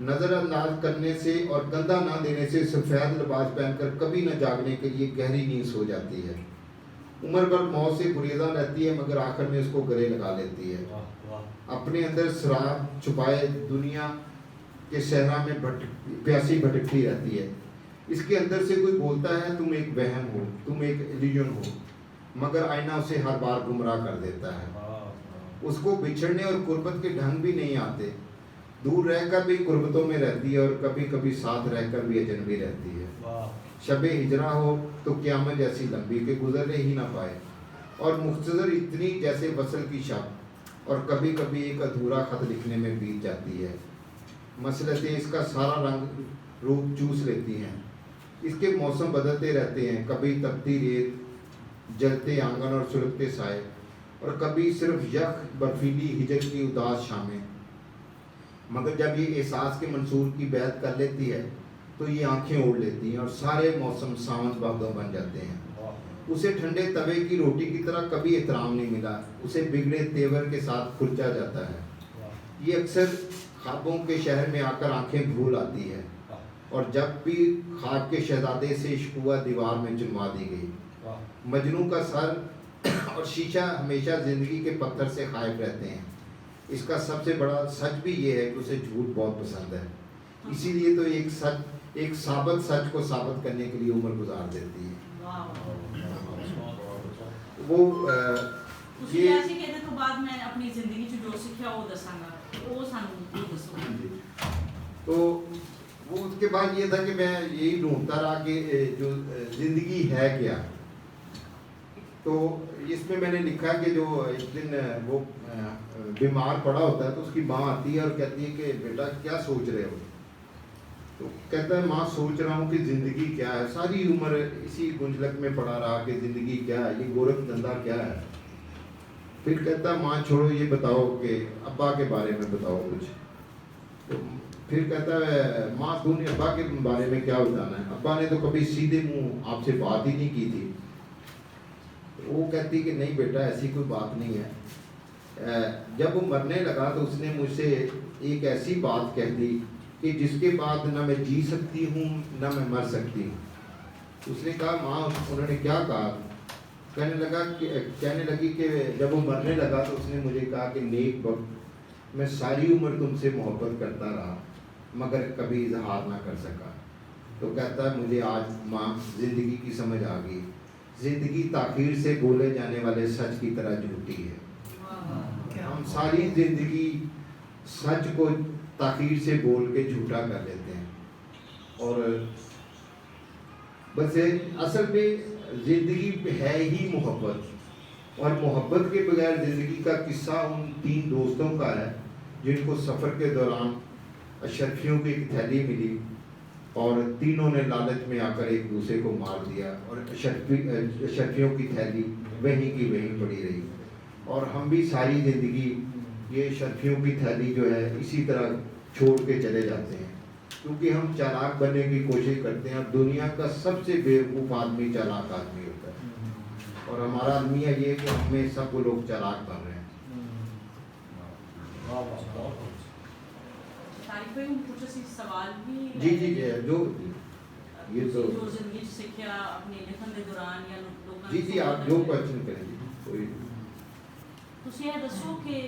नज़रअंदाज करने से और कंधा ना देने से सफ़ेद लिबास पहनकर कभी न जागने के लिए गहरी नींद सो जाती है। उम्र भर मौत से गुरेज़ा रहती है, मगर आखिर में उसको गले लगा लेती है। अपने अंदर शराब छुपाए दुनिया के सहरा में प्यासी भटकती रहती है। इसके अंदर से कोई बोलता है तुम एक वहम हो, तुम एक इल्यूजन हो, मगर आईना उसे हर बार गुमराह कर देता है। उसको बिछड़ने और कुर्बत के ढंग भी नहीं आते। दूर रहकर भी कुर्बतों में रहती है और कभी कभी साथ रहकर भी अजनबी रहती है। शबे हिजरा हो तो क़यामत जैसी लंबी के गुजरने ही ना पाए, और मुख्तसर इतनी जैसे वसल की शब, और कभी कभी एक अधूरा ख़त लिखने में बीत जाती है। मसलतें इसका सारा रंग रूप चूस लेती हैं। इसके मौसम बदलते रहते हैं, कभी तपती रेत, जलते आंगन और सुलगते साए, और कभी सिर्फ यख बर्फीली हिजर की उदास शामें। मगर जब ये एहसास के मंसूर की बैत कर लेती है तो ये आंखें ओढ़ लेती हैं और सारे मौसम सावन बहादों बन जाते हैं। उसे ठंडे तवे की रोटी की तरह कभी एहतराम नहीं मिला, उसे बिगड़े तेवर के साथ खुरचा जाता है। ये अक्सर ख्वाबों के शहर में आकर आंखें भूल आती है, और जब भी ख्वाब के शहजादे से इश्क हुआ दीवार में चुनवा दी गई। मजनू का सर और शीशा हमेशा ज़िंदगी के पत्थर से खायब रहते हैं। इसका सबसे बड़ा सच भी ये है कि उसे झूठ बहुत पसंद है, इसीलिए तो एक साबित सच को साबित करने के लिए उम्र गुजार देती है। वो ये ऐसे कहते तो बाद में अपनी ज़िंदगी जो सीखा वो दसांगा, वो सानू दसो। तो वो उसके बाद ये था कि मैं यही ढूंढता रहा कि जो ज़िंदगी है क्या। तो इसमें मैंने लिखा कि जो एक दिन वो बीमार पड़ा होता है तो उसकी माँ आती है और कहती है कि बेटा क्या सोच रहे हो। तो कहता है माँ सोच रहा हूँ कि ज़िंदगी क्या है। सारी उम्र इसी गुंजलक में पड़ा रहा कि ज़िंदगी क्या है, ये गोरख धंधा क्या है। फिर कहता है माँ छोड़ो, ये बताओ कि अब्बा के बारे में बताओ कुछ। तो फिर कहता है माँ तूने अब्बा के बारे में क्या बताना है, अब्बा ने तो कभी सीधे मुँह आपसे बात ही नहीं की थी। वो कहती कि नहीं बेटा ऐसी कोई बात नहीं है, جب وہ مرنے لگا تو اس نے مجھ سے ایک ایسی بات کہہ دی کہ جس کے بعد نہ میں جی سکتی ہوں نہ میں مر سکتی ہوں۔ اس نے کہا ماں، انہوں نے کیا کہا؟ کہنے لگی کہ جب وہ مرنے لگا تو اس نے مجھے کہا کہ نیک وقت میں ساری عمر تم سے محبت کرتا رہا مگر کبھی اظہار نہ کر سکا۔ تو کہتا ہے مجھے آج ماں زندگی کی سمجھ آ گئی، زندگی تاخیر سے بولے جانے والے سچ کی طرح جھوٹی ہے۔ ہم ساری زندگی سچ کو تاخیر سے بول کے جھوٹا کر لیتے ہیں، اور بس اصل میں زندگی ہے ہی محبت، اور محبت کے بغیر زندگی کا قصہ ان 3 دوستوں کا ہے جن کو سفر کے دوران اشرفیوں کی ایک تھیلی ملی اور تینوں نے لالچ میں آ کر ایک دوسرے کو مار دیا، اور اشرفیوں کی تھیلی وہیں کی وہیں پڑی رہی۔ اور ہم بھی ساری زندگی یہ اشرفیوں کی تھیلی جو ہے اسی طرح چھوڑ کے چلے جاتے ہیں، کیونکہ ہم چالاک بننے کی کوشش کرتے ہیں۔ دنیا کا سب سے بیوقوف آدمی چالاک آدمی ہوتا ہے، اور ہمارا المیہ یہ ہے کہ ہمیں سب کو لوگ چالاک بن رہے ہیں۔ طارق بھائی کچھ ایسی سوال بھی جی جو یہ تو جو زندگی سیکھیا اپنے لکھن کے دوران یا لوگوں جی آپ جو کوشچن کریں جی کوئی ਤੁਸੀਂ ਇਹ ਦੱਸੋ ਕਿ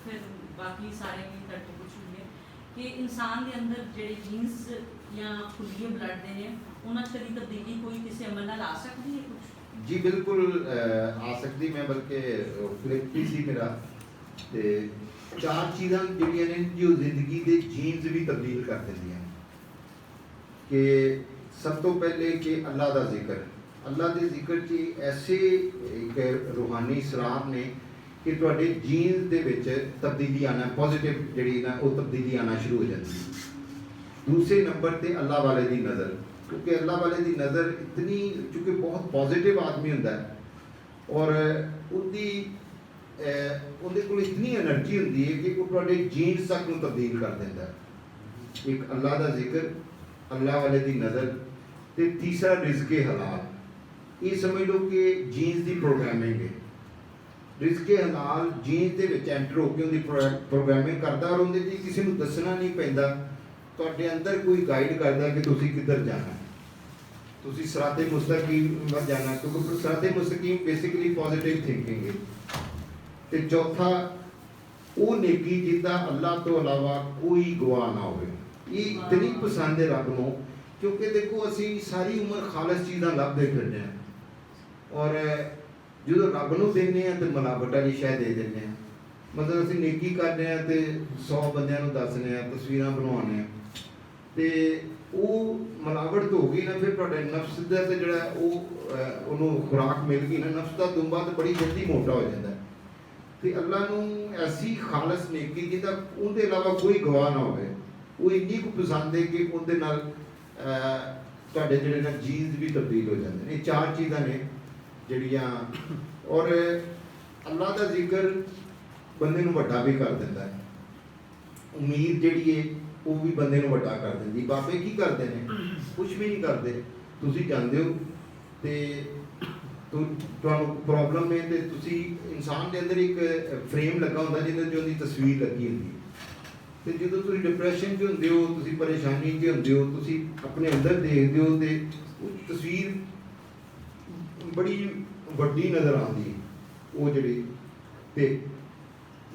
ਫਿਰ ਬਾਕੀ ਸਾਰੇ ਵੀ ਤੁਹਾਡੇ ਪੁੱਛਣਗੇ ਕਿ ਇਨਸਾਨ ਦੇ ਅੰਦਰ ਜਿਹੜੇ ਜੀਨਸ ਜਾਂ ਖੁੱਲੀਏ ਬਲੱਡ ਦੇ ਨੇ ਉਹਨਾਂ 'ਚ ਕਦੀ ਤਬਦੀਲੀ ਕੋਈ ਕਿਸੇ ਅਮਲ ਨਾਲ ਆ ਸਕਦੀ ਹੈ ਕੁਝ? ਜੀ ਬਿਲਕੁਲ ਆ ਸਕਦੀ। ਮੈਂ ਬਲਕਿ ਕਲਿੱਪ ਵੀ ਸੀ ਮੇਰਾ, ਤੇ 4 ਚੀਜ਼ਾਂ ਜਿਹੜੀਆਂ ਨੇ ਜੋ ਜ਼ਿੰਦਗੀ ਦੇ ਜੀਨਸ ਵੀ ਤਬਦੀਲ ਕਰ ਦਿੰਦੀਆਂ ਕਿ ਸਭ ਤੋਂ ਪਹਿਲੇ ਕਿ ਅੱਲਾ ਦਾ ਜ਼ਿਕਰ। ਅੱਲਾ ਦੇ ਜ਼ਿਕਰ 'ਚ ਐਸੇ ਇੱਕ ਰੂਹਾਨੀ ਇਸਰਾਰ ਨੇ ਕਿ ਤੁਹਾਡੇ ਜੀਨਸ ਦੇ ਵਿੱਚ ਤਬਦੀਲੀ ਆਉਣਾ, ਪੋਜ਼ਿਟਿਵ ਜਿਹੜੀ ਨਾ ਉਹ ਤਬਦੀਲੀ ਆਉਣਾ ਸ਼ੁਰੂ ਹੋ ਜਾਂਦੀ ਹੈ। ਦੂਸਰੇ ਨੰਬਰ ਤੇ ਅੱਲਾ ਵਾਲੇ ਦੀ ਨਜ਼ਰ, ਕਿਉਂਕਿ ਅੱਲਾ ਵਾਲੇ ਦੀ ਨਜ਼ਰ ਇਤਨੀ ਚूँकि ਬਹੁਤ ਪੋਜ਼ਿਟਿਵ ਆਦਮੀ ਹੁੰਦਾ ਹੈ ਔਰ ਉਹਦੇ ਕੋਲ ਇਤਨੀ એનર્ਜੀ ਹੁੰਦੀ ਹੈ ਕਿ ਉਹ ਤੁਹਾਡੇ ਜੀਨਸ ਤੱਕ ਨੂੰ ਤਬਦੀਲ ਕਰ ਦਿੰਦਾ ਹੈ। ਇੱਕ ਅੱਲਾ ਦਾ ਜ਼ਿਕਰ, ਅੱਲਾ ਵਾਲੇ ਦੀ ਨਜ਼ਰ, ਤੇ ਤੀਸਰਾ ਰਿਜ਼ਕੇ ਹਲਾਲ। ਇਹ ਸਮਝ ਲਓ ਕਿ ਜੀਨਸ ਦੀ ਪ੍ਰੋਗਰਾਮਿੰਗ ਹੈ। ਰਿਜ਼ਕੇ ਹਲਾਲ ਜੀਨਸ ਦੇ ਵਿੱਚ ਐਂਟਰ ਹੋ ਕੇ ਉਹਦੀ ਪ੍ਰੋਗਰਾਮਿੰਗ ਕਰਦਾ, ਔਰ ਉਹਦੇ 'ਚ ਕਿਸੇ ਨੂੰ ਦੱਸਣਾ ਨਹੀਂ ਪੈਂਦਾ। ਤੁਹਾਡੇ ਅੰਦਰ ਕੋਈ ਗਾਈਡ ਕਰਦਾ ਕਿ ਤੁਸੀਂ ਕਿੱਧਰ ਜਾਣਾ, ਤੁਸੀਂ ਸਿਰਾਤੇ ਮੁਸਤਕੀਮ ਵੱਲ ਜਾਣਾ, ਕਿਉਂਕਿ ਸਿਰਾਤੇ ਮੁਸਤਕੀਮ ਬੇਸਿਕਲੀ ਪੋਜ਼ਿਟਿਵ ਥਿੰਕਿੰਗ ਹੈ। ਤੇ ਚੌਥਾ ਉਹ ਨੇਕੀ ਜਿੱਦਾਂ ਅੱਲਾ ਤੋਂ ਇਲਾਵਾ ਕੋਈ ਗਵਾਹ ਨਾ ਹੋਵੇ। ਇਹ ਇਤਨੀ ਪਸੰਦ ਹੈ ਰੱਬ ਨੂੰ, ਕਿਉਂਕਿ ਦੇਖੋ ਅਸੀਂ ਸਾਰੀ ਉਮਰ ਖਾਲਸ ਚੀਜ਼ਾਂ ਲੱਭਦੇ ਫਿਰਦੇ ਹਾਂ, ਔਰ ਜਦੋਂ ਰੱਬ ਨੂੰ ਦਿੰਦੇ ਹਾਂ ਤੇ ਮਿਲਾਵਟ ਵਾਲੀ ਸ਼ੈ ਦੇ ਦਿੰਦੇ ਹਾਂ। ਮਤਲਬ ਅਸੀਂ ਨੇਕੀ ਕਰਦੇ ਹਾਂ ਤੇ 100 ਬੰਦਿਆਂ ਨੂੰ ਦੱਸਦੇ ਹਾਂ, ਤਸਵੀਰਾਂ ਬਣਾਉਂਦੇ ਹਾਂ, ਤੇ ਉਹ ਮਿਲਾਵਟ ਹੋ ਗਈ ਨਾ, ਫਿਰ ਤੁਹਾਡੇ ਨਫਸ ਦਾ ਤੇ ਜਿਹੜਾ ਉਹਨੂੰ ਖੁਰਾਕ ਮਿਲ ਗਈ ਨਾ, ਨਫਸ ਦਾ ਦੁੰਬਾ ਤੇ ਬੜੀ ਜਲਦੀ ਮੋਟਾ ਹੋ ਜਾਂਦਾ। ਤੇ ਅੱਲਾ ਨੂੰ ਐਸੀ ਖਾਲਸ ਨੇਕੀ ਜਿਹਦਾ ਉਹਦੇ ਇਲਾਵਾ ਕੋਈ ਗਵਾਹ ਨਾ ਹੋਵੇ, ਉਹ ਇੰਨੀ ਕੁ ਪਸੰਦ ਹੈ ਕਿ ਉਹਦੇ ਨਾਲ ਤੁਹਾਡੇ ਜਿਹੜੇ ਨਾ ਜੀਨਸ ਵੀ ਤਬਦੀਲ ਹੋ ਜਾਂਦੇ ਨੇ। ਇਹ 4 ਚੀਜ਼ਾਂ ਨੇ ਜਿਹੜੀਆਂ, ਔਰ ਅੱਲਾ ਦਾ ਜ਼ਿਕਰ ਬੰਦੇ ਨੂੰ ਵੱਡਾ ਵੀ ਕਰ ਦਿੰਦਾ ਹੈ। ਉਮੀਦ ਜਿਹੜੀ ਹੈ ਉਹ ਵੀ ਬੰਦੇ ਨੂੰ ਵੱਡਾ ਕਰ ਦਿੰਦੀ। ਬਾਬੇ ਕੀ ਕਰਦੇ ਨੇ? ਕੁਝ ਵੀ ਨਹੀਂ ਕਰਦੇ। ਤੁਸੀਂ ਜਾਂਦੇ ਹੋ ਤੇ ਤੁਹਾਨੂੰ ਪ੍ਰੋਬਲਮ ਹੈ ਤੇ ਤੁਸੀਂ ਇਨਸਾਨ ਦੇ ਅੰਦਰ ਇੱਕ ਫਰੇਮ ਲੱਗਾ ਹੁੰਦਾ ਜਿਹਦੇ 'ਚ ਉਹਦੀ ਤਸਵੀਰ ਲੱਗੀ ਹੁੰਦੀ ਹੈ, ਤੇ ਜਦੋਂ ਤੁਸੀਂ ਡਿਪਰੈਸ਼ਨ 'ਚ ਹੁੰਦੇ ਹੋ, ਤੁਸੀਂ ਪਰੇਸ਼ਾਨੀ 'ਚ ਹੁੰਦੇ ਹੋ, ਤੁਸੀਂ ਆਪਣੇ ਅੰਦਰ ਦੇਖਦੇ ਹੋ ਤੇ ਉਹ ਤਸਵੀਰ ਬੜੀ ਵੱਡੀ ਨਜ਼ਰ ਆਉਂਦੀ ਹੈ। ਉਹ ਜਿਹੜੀ ਤੇ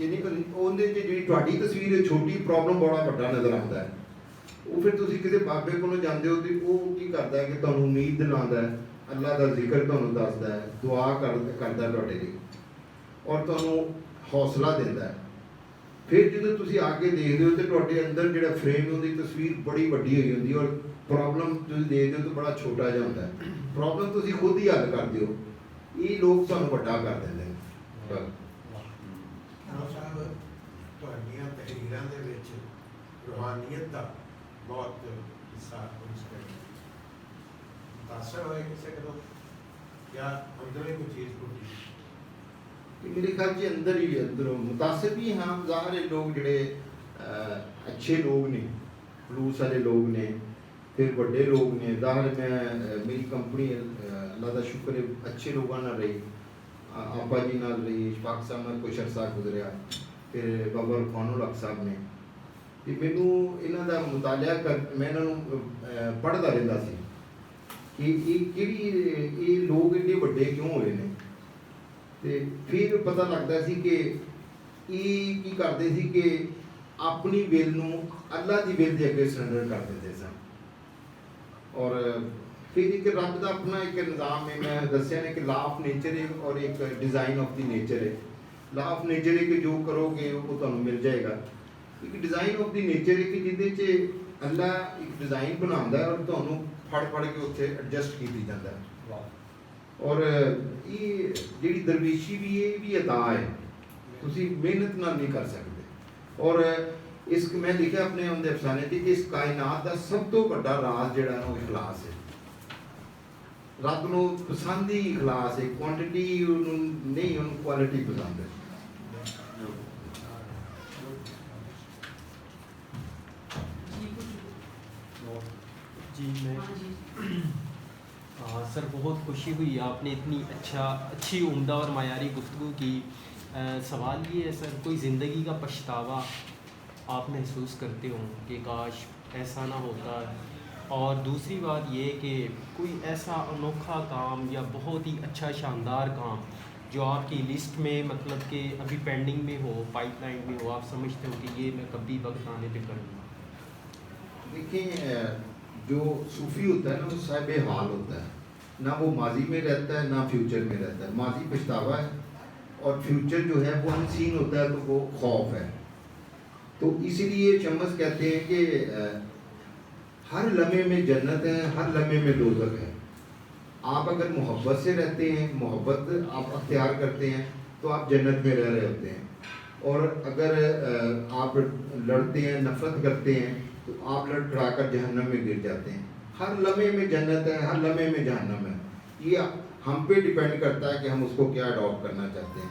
ਯਾਨੀ ਉਹਦੇ 'ਚ ਜਿਹੜੀ ਤੁਹਾਡੀ ਤਸਵੀਰ ਹੈ ਛੋਟੀ, ਪ੍ਰੋਬਲਮ ਬੜਾ ਵੱਡਾ ਨਜ਼ਰ ਆਉਂਦਾ ਹੈ। ਉਹ ਫਿਰ ਤੁਸੀਂ ਕਿਸੇ ਬਾਬੇ ਕੋਲੋਂ ਜਾਂਦੇ ਹੋ ਤੇ ਉਹ ਕੀ ਕਰਦਾ ਹੈ ਕਿ ਤੁਹਾਨੂੰ ਉਮੀਦ ਦਿਲਾਉਂਦਾ ਹੈ, ਅੱਲਾ ਦਾ ਜ਼ਿਕਰ ਤੁਹਾਨੂੰ ਦੱਸਦਾ ਹੈ, ਦੁਆ ਕਰਦਾ ਤੁਹਾਡੇ ਲਈ, ਔਰ ਤੁਹਾਨੂੰ ਹੌਸਲਾ ਦਿੰਦਾ ਹੈ। ਫਿਰ ਜਦੋਂ ਤੁਸੀਂ ਆ ਕੇ ਦੇਖਦੇ ਹੋ ਤੇ ਤੁਹਾਡੇ ਅੰਦਰ ਜਿਹੜਾ ਫਰੇਮ ਉਹਦੀ ਤਸਵੀਰ ਬੜੀ ਵੱਡੀ ਹੋਈ ਹੁੰਦੀ, ਔਰ ਪ੍ਰੋਬਲਮ ਤੁਸੀਂ ਦੇਖਦੇ ਹੋ ਤਾਂ ਬੜਾ ਛੋਟਾ ਜਿਹਾ ਹੁੰਦਾ ਹੈ। ਪ੍ਰੋਬਲਮ ਤੁਸੀਂ ਖੁਦ ਹੀ ਹੱਲ ਕਰਦੇ ਹੋ, ਇਹ ਲੋਕ ਤੁਹਾਨੂੰ ਵੱਡਾ ਕਰ ਦਿੰਦੇ ਨੇ। ਸਾਹਿਬ, ਤੁਹਾਡੀਆਂ ਤਹਿਰੀਰਾਂ ਦੇ ਵਿੱਚ ਰੂਹਾਨੀਅਤ ਦਾ ਬਹੁਤ ਹਿੱਸਾ ਮੁਤਾਸਰ ਹੋਏ ਕਿਸੇ ਕੋਲੋਂ, ਜਾਂ ਅੰਦਰੋਂ ਹੀ ਕੋਈ ਚੀਜ਼ ਟੁੱਟੀ? ਮੇਰੇ ਖਿਆਲ 'ਚ ਅੰਦਰੋਂ ਮੁਤਾਸਰ ਵੀ ਹਾਂ। ਜ਼ਾਹਰ ਹੈ ਲੋਕ ਜਿਹੜੇ ਅੱਛੇ ਲੋਕ ਨੇ, ਖਲੂਸ ਵਾਲੇ ਲੋਕ ਨੇ, ਫਿਰ ਵੱਡੇ ਲੋਕ ਨੇ। ਜ਼ਾਹਰ ਮੈਂ ਮੇਰੀ ਕੰਪਨੀ ਅੱਲਾ ਦਾ ਸ਼ੁਕਰ ਹੈ ਅੱਛੇ ਲੋਕਾਂ ਨਾਲ ਰਹੀ। आपा जी नाल रही, इशफाक साहब नाल कुछ अरसा गुजरिया, फिर बाबा रफानुल हक साहब ने, ਤੇ ਮੈਨੂੰ ਇਹਨਾਂ ਦਾ ਮੁਤਾਲਿਆ ਕਰ ਮੈਂ ਇਹਨਾਂ ਨੂੰ ਪੜ੍ਹਦਾ ਰਹਿੰਦਾ ਸੀ ਕਿ ਇਹ ਲੋਕ ਇੰਨੇ ਵੱਡੇ ਕਿਉਂ ਹੋਏ ਨੇ। ਤੇ ਫਿਰ ਪਤਾ ਲੱਗਦਾ ਸੀ ਕਿ ਇਹ ਕੀ ਕਰਦੇ ਸੀ ਕਿ ਆਪਣੀ ਵਿਲ ਨੂੰ ਅੱਲਾ ਦੀ ਵਿਲ ਦੇ ਅੱਗੇ ਸਰੈਂਡਰ ਕਰ ਦਿੰਦੇ ਸਨ। ਔਰ ਫਿਰ ਇੱਕ ਰੱਬ ਦਾ ਆਪਣਾ ਇੱਕ ਨਿਜ਼ਾਮ ਹੈ, ਮੈਂ ਦੱਸਿਆ ਨੇ ਕਿ ਲਾ ਆਫ ਨੇਚਰ ਹੈ ਔਰ ਇੱਕ ਡਿਜ਼ਾਈਨ ਆਫ ਦੀ ਨੇਚਰ ਹੈ। ਲਾ ਆਫ ਨੇਚਰ ਹੈ ਕਿ ਜੋ ਕਰੋਗੇ ਉਹ ਤੁਹਾਨੂੰ ਮਿਲ ਜਾਏਗਾ। ਇੱਕ ਡਿਜ਼ਾਈਨ ਆਫ ਦੀ ਨੇਚਰ ਹੈ ਕਿ ਜਿਹਦੇ 'ਚ ਅੱਲਾ ਇੱਕ ਡਿਜ਼ਾਈਨ ਬਣਾਉਂਦਾ ਔਰ ਤੁਹਾਨੂੰ ਫੜ ਕੇ ਉੱਥੇ ਐਡਜਸਟ ਕੀਤੀ ਜਾਂਦਾ। ਔਰ ਇਹ ਜਿਹੜੀ ਦਰਵੇਸ਼ੀ ਵੀ ਇਹ ਵੀ ਅਦਾ ਹੈ, ਤੁਸੀਂ ਮਿਹਨਤ ਨਾਲ ਨਹੀਂ ਕਰ ਸਕਦੇ। ਔਰ ਇਸ ਮੈਂ ਲਿਖਿਆ ਆਪਣੇ ਉਹਦੇ ਅਫਸਾਨੇ 'ਚ ਕਿ ਇਸ ਕਾਇਨਾਤ ਦਾ ਸਭ ਤੋਂ ਵੱਡਾ ਰਾਜ਼ ਜਿਹੜਾ ਉਹ ਇਖਲਾਸ ਹੈ। ਰੱਬ ਨੂੰ ਪਸੰਦ ਹੀ ਇਖਲਾਸ ਹੈ, ਕੁਆਂਟਿਟੀ ਉਹਨੂੰ ਨਹੀਂ, ਉਹਨੂੰ ਕੁਆਲਿਟੀ ਪਸੰਦ ਹੈ। जी मैं सर बहुत खुशी हुई आपने इतनी अच्छी उम्दा और मायारी गुफ्तगू की। सवाल ये है सर, कोई ज़िंदगी का पछतावा आप महसूस करते हो कि काश ऐसा ना होता? और दूसरी बात ये कि कोई ऐसा अनोखा काम या बहुत ही अच्छा शानदार काम जो आपकी लिस्ट में मतलब कि अभी पेंडिंग में हो, पाइपलाइन में हो, आप समझते हो कि ये मैं कभी वक्त आने पे करूँगा? देखिए, जो सूफ़ी होता है ना वो साहिब हाल होता है, ना वो माजी में रहता है ना फ्यूचर में रहता है। माजी पछतावा है और फ्यूचर जो है वो अनसीन होता है, तो वो खौफ है। तो इसीलिए शम्स कहते हैं कि हर लम्हे में जन्नत है, हर लम्हे में दोज़ख है। आप अगर मोहब्बत से रहते हैं, मोहब्बत आप अख्तियार करते हैं तो आप जन्नत में रह रहे होते हैं। और अगर आप लड़ते हैं, नफ़रत करते हैं तो आप लड़खड़ा कर जहन्नम में गिर जाते हैं। हर लम्हे में जन्नत है, हर लम्हे में जहन्नम है। ये हम पे डिपेंड करता है कि हम उसको क्या अडॉप्ट करना चाहते हैं।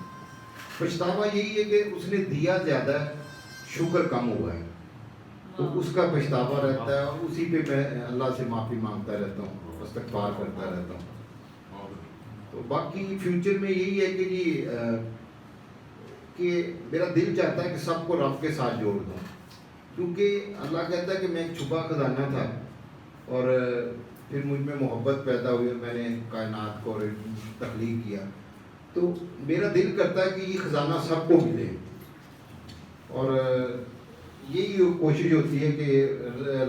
पछतावा यही है कि उसने दिया ज़्यादा, शुक्र कम हुआ है, तो उसका पछतावा रहता है। और उसी पे मैं अल्लाह से माफ़ी मांगता रहता हूँ, इस्तग़फ़ार करता रहता हूँ। तो बाकी फ्यूचर में यही है कि जी कि मेरा दिल चाहता है कि सबको रब के साथ जोड़ दूँ, क्योंकि अल्लाह कहता है कि मैं एक छुपा खजाना था और फिर मुझ में मोहब्बत पैदा हुई और मैंने कायनात को तख्लीक किया। तो मेरा दिल करता है कि ये ख़जाना सबको मिले। और यही कोशिश होती है कि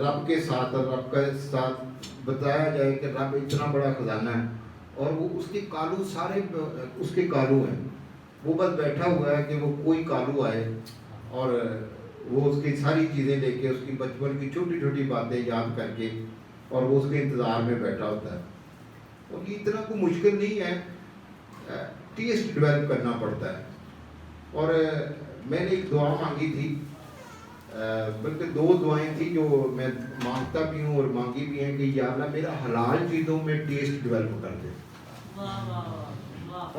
रब के साथ और रब के साथ बताया जाए कि रब इतना बड़ा ख़जाना है और वो उसके कालू सारे उसके कालू हैं। वो बस बैठा हुआ है कि वो कोई कालू आए और वो उसकी सारी चीज़ें लेके, उसकी बचपन की छोटी छोटी बातें याद करके, और वो उसके इंतज़ार में बैठा होता है। और ये इतना कोई मुश्किल नहीं है, टेस्ट डेवलप करना पड़ता है। और मैंने एक दुआ मांगी थी, बल्कि 2 दुआएं थी जो मैं मांगता भी हूँ और मांगी भी हैं कि या अल्लाह मेरा हलाल चीज़ों में टेस्ट डेवलप कर दे।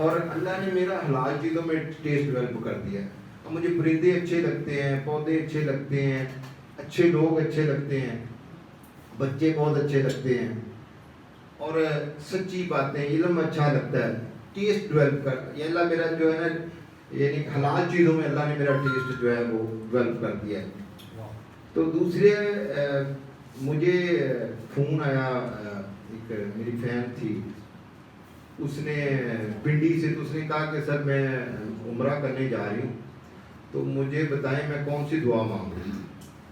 और अल्लाह ने मेरा हलाल चीज़ों में टेस्ट डेवलप कर दिया। अब मुझे परिंदे अच्छे लगते हैं, पौधे अच्छे लगते हैं, अच्छे लोग अच्छे लगते हैं, बच्चे बहुत अच्छे लगते हैं, और सच्ची बातें, इल्म अच्छा लगता है। टेस्ट डेवलप कर ये अल्लाह मेरा जो है ना, यानी हलाल चीज़ों में अल्लाह ने मेरा टेस्ट जो है वो डेवलप कर दिया है। तो दूसरे मुझे फ़ोन आया, एक मेरी फ़ैन थी, उसने पिंडी से, तो उसने कहा कि सर मैं उम्रा करने जा रही हूँ, तो मुझे बताएं मैं कौन सी दुआ मांगूँ।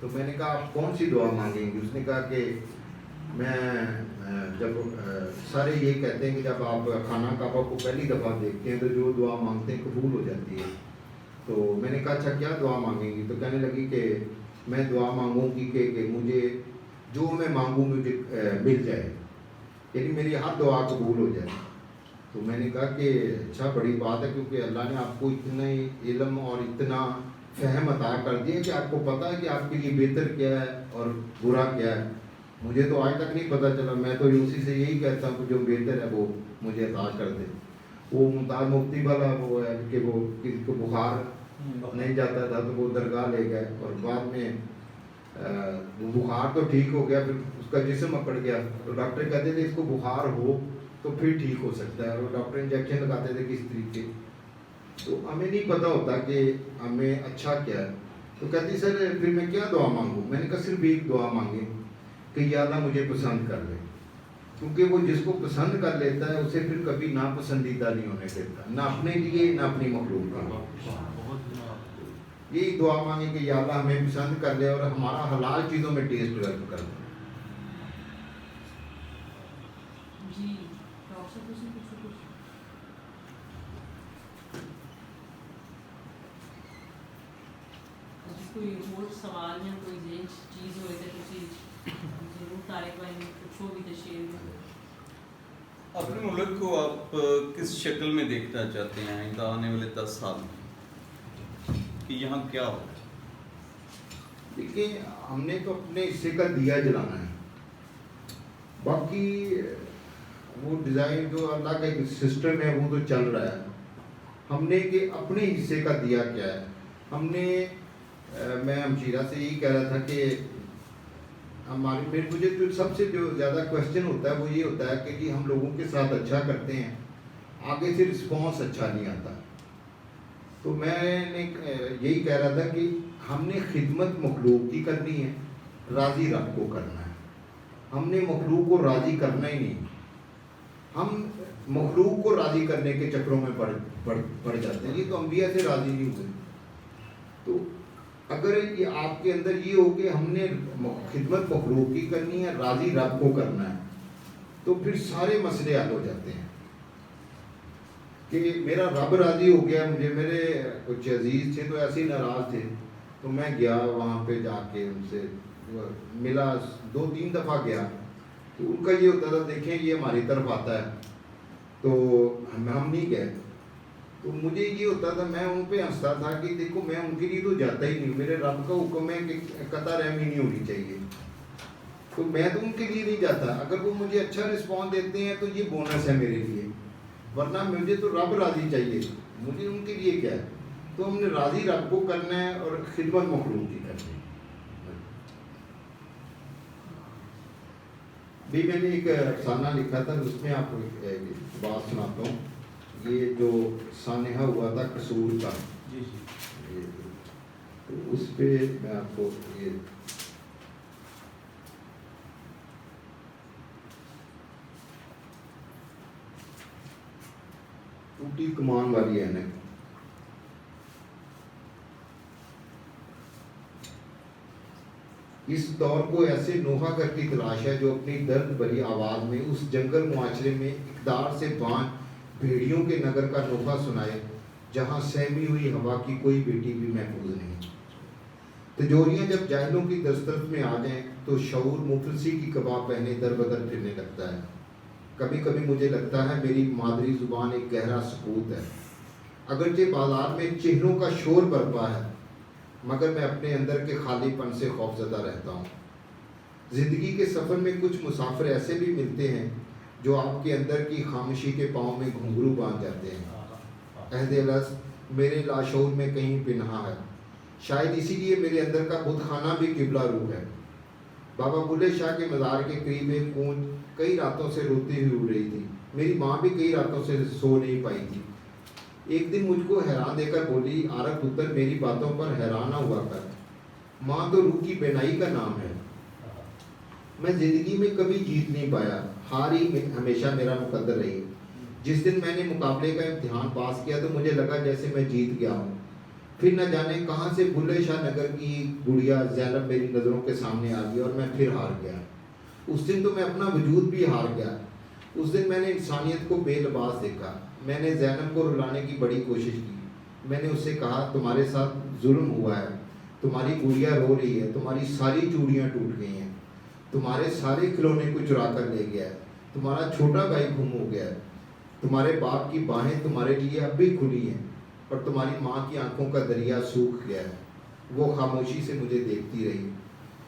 तो मैंने कहा आप कौन सी दुआ मांगेंगे? उसने कहा कि मैं जब सारे ये कहते हैं कि जब आप खाना काबा को पहली दफ़ा देखते हैं तो जो दुआ मांगते हैं कबूल हो जाती है। तो मैंने कहा अच्छा क्या दुआ मांगेंगी? तो कहने लगी कि मैं दुआ मांगूंगी कि मुझे जो मैं मांगूँ मुझे मिल जाए, यानी मेरी हर दुआ कबूल हो जाए। तो मैंने कहा कि अच्छा बड़ी बात है, क्योंकि अल्लाह ने आपको इतने इल्म और इतना फ़हम अता कर दिया कि आपको पता है कि आपके लिए बेहतर क्या है और बुरा क्या है। मुझे तो आज तक नहीं पता चला, मैं तो उसी से यही कहता हूँ कि जो बेहतर है वो मुझे अता कर दे। वो मुमताज़ मुफ्ती वाला वो है कि वो किसी को बुखार नहीं जाता था तो वो दरगाह ले गए, और बाद में वो बुखार तो ठीक हो गया, फिर उसका जिस्म अकड़ गया। तो डॉक्टर कहते थे इसको बुखार हो तो फिर ठीक हो सकता है। और डॉक्टर इंजेक्शन लगाते थे किस तरीके, तो हमें नहीं पता होता कि हमें अच्छा क्या है। तो कहती सर फिर मैं क्या दुआ मांगूं? मैंने कहा सिर्फ एक दुआ मांगे कि या अल्लाह मुझे पसंद कर ले, क्योंकि वो जिसको पसंद कर लेता है उसे फिर कभी नापसंदीदा नहीं होने देता, ना अपने लिए ना अपनी मखलूक का। यही दुआ मांगे कि या अल्लाह हमें पसंद कर ले और हमारा हलाल चीज़ों में टेस्ट डेवलप कर दे। जी डॉक्टर साहब ਤੁਸੀਂ ਕੁਝ ਕੋਈ ਹੋਰ ਸਵਾਲ ਜਾਂ ਕੋਈ ਜਿਹੀ ਚੀਜ਼ ਹੋਏ ਤਾਂ ਤੁਸੀਂ ਜ਼ਰੂਰ ਤਾਰਿਕ ਭਾਈ ਨੂੰ ਪੁੱਛੋ ਵੀ ਤੇ ਸ਼ੇਅਰ ਕਰੋ। अपने मुल्क को आप किस शक्ल में देखना चाहते हैं आइंदा आने वाले 10 साल में, कि यहाँ क्या हो? देखिए हमने तो अपने हिस्से का दिया जलाना है, बाकी वो डिज़ाइन जो अल्लाह का एक सिस्टम है वो तो चल रहा है। हमने कि अपने हिस्से का दिया क्या है। हमने मैं हमशीरा से यही कह रहा था कि मुझे जो सबसे जो ज़्यादा क्वेश्चन होता है वो ये होता है कि जी हम लोगों के साथ अच्छा करते हैं, आगे से रिस्पॉन्स अच्छा नहीं आता। तो मैंने यही कह रहा था कि हमने खिदमत मखलूक की करनी है, राज़ी रब को करना है। हमने मखलूक को राज़ी करना ही नहीं, हम मखलूक को राज़ी करने के चक्रों में पड़ जाते हैं। ये तो अंबिया से राज़ी नहीं हुए। तो अगर ये आपके अंदर ये हो कि हमने खिदमत मखलूक की करनी है, राज़ी रब को करना है, तो फिर सारे मसले हल हो जाते हैं कि मेरा रब राज़ी हो गया। मुझे मेरे कुछ अजीज़ थे तो ऐसे ही नाराज़ थे, तो मैं गया वहाँ पे जाके उनसे मिला, 2-3 दफ़ा गया। तो उनका ये होता था देखें ये हमारी तरफ आता है तो हम नहीं गए। तो मुझे ये होता था, मैं उन पे हंसता था कि देखो मैं उनके लिए तो जाता ही नहीं, मेरे रब का हुक्म है कि कतार रहमी नहीं होनी चाहिए, तो मैं तो उनके लिए नहीं जाता। अगर वो मुझे अच्छा रिस्पॉन्स देते हैं तो ये बोनस है मेरे लिए, वरना मुझे तो रब राज़ी चाहिए, मुझे उनके लिए क्या है। तो हमने राज़ी रब को करना है और खिदमत मखलूक की करनी है। भी मैंने एक अफसाना लिखा था, उसमें आपको एक बात सुनाता हूँ। ये जो सानेहा हुआ था कसूर का, जी जी, तो उस पे मैं आपको ये टूटी कमान वाली ऐनक, इस दौर को ऐसे नोहागर की तलाश है जो अपनी दर्द भरी आवाज़ में उस जंगल मुआशरे में इक़दार से बांध भेड़ियों के नगर का नोहा सुनाए, जहाँ सहमी हुई हवा की कोई बेटी भी महफूज नहीं। तिजोरियाँ जब जाहिलों की दस्तरस में आ जाएं तो शऊर मुफलसी की कबाब पहने दर बदर फिरने लगता है। कभी कभी मुझे लगता है मेरी मादरी ज़ुबान एक गहरा सकूत है, अगरचे बाजार में चेहरों का शोर बरपा है, मगर मैं अपने अंदर के खालीपन से खौफजदा रहता हूँ। ज़िंदगी के सफ़र में कुछ मुसाफिर ऐसे भी मिलते हैं जो आपके अंदर की खामोशी के पाँव में घुंघरू बांध जाते हैं। अहद-ए-लस मेरे लाशऊर में कहीं पिन्हा है, शायद इसीलिए मेरे अंदर का बुतखाना भी किबला रूह है। बाबा बुल्ले शाह के मज़ार के करीब एक कूंज कई रातों से रोती हुई उड़ रही थी। मेरी माँ भी कई रातों से सो नहीं पाई थी। एक दिन मुझको हैरान देकर बोली, आरब पुत्र मेरी बातों पर हैरान ना हुआ कर, माँ तो रूह की बेनाई का नाम है। मैं ज़िंदगी में कभी जीत नहीं पाया, हार ही हमेशा मेरा मुकद्दर रही। जिस दिन मैंने मुकाबले का इम्तिहान पास किया तो मुझे लगा जैसे मैं जीत गया हूँ। फिर न जाने कहाँ से बुल्ले शाह नगर की गुड़िया ज़ैनब मेरी नज़रों के सामने आ गई और मैं फिर हार गया। उस दिन तो मैं अपना वजूद भी हार गया। उस दिन मैंने इंसानियत को बेलबास देखा। मैंने ज़ैनब को रुलाने की बड़ी कोशिश की। मैंने उससे कहा, तुम्हारे साथ जुल्म हुआ है, तुम्हारी गुड़िया रो रही है, तुम्हारी सारी चूड़ियाँ टूट गई हैं, तुम्हारे सारे खिलौने को चुरा कर ले गया है, तुम्हारा छोटा भाई गुम हो गया है, तुम्हारे बाप की बाहें तुम्हारे लिए अब भी खुली हैं और तुम्हारी माँ की आंखों का दरिया सूख गया है। वो खामोशी से मुझे देखती रही।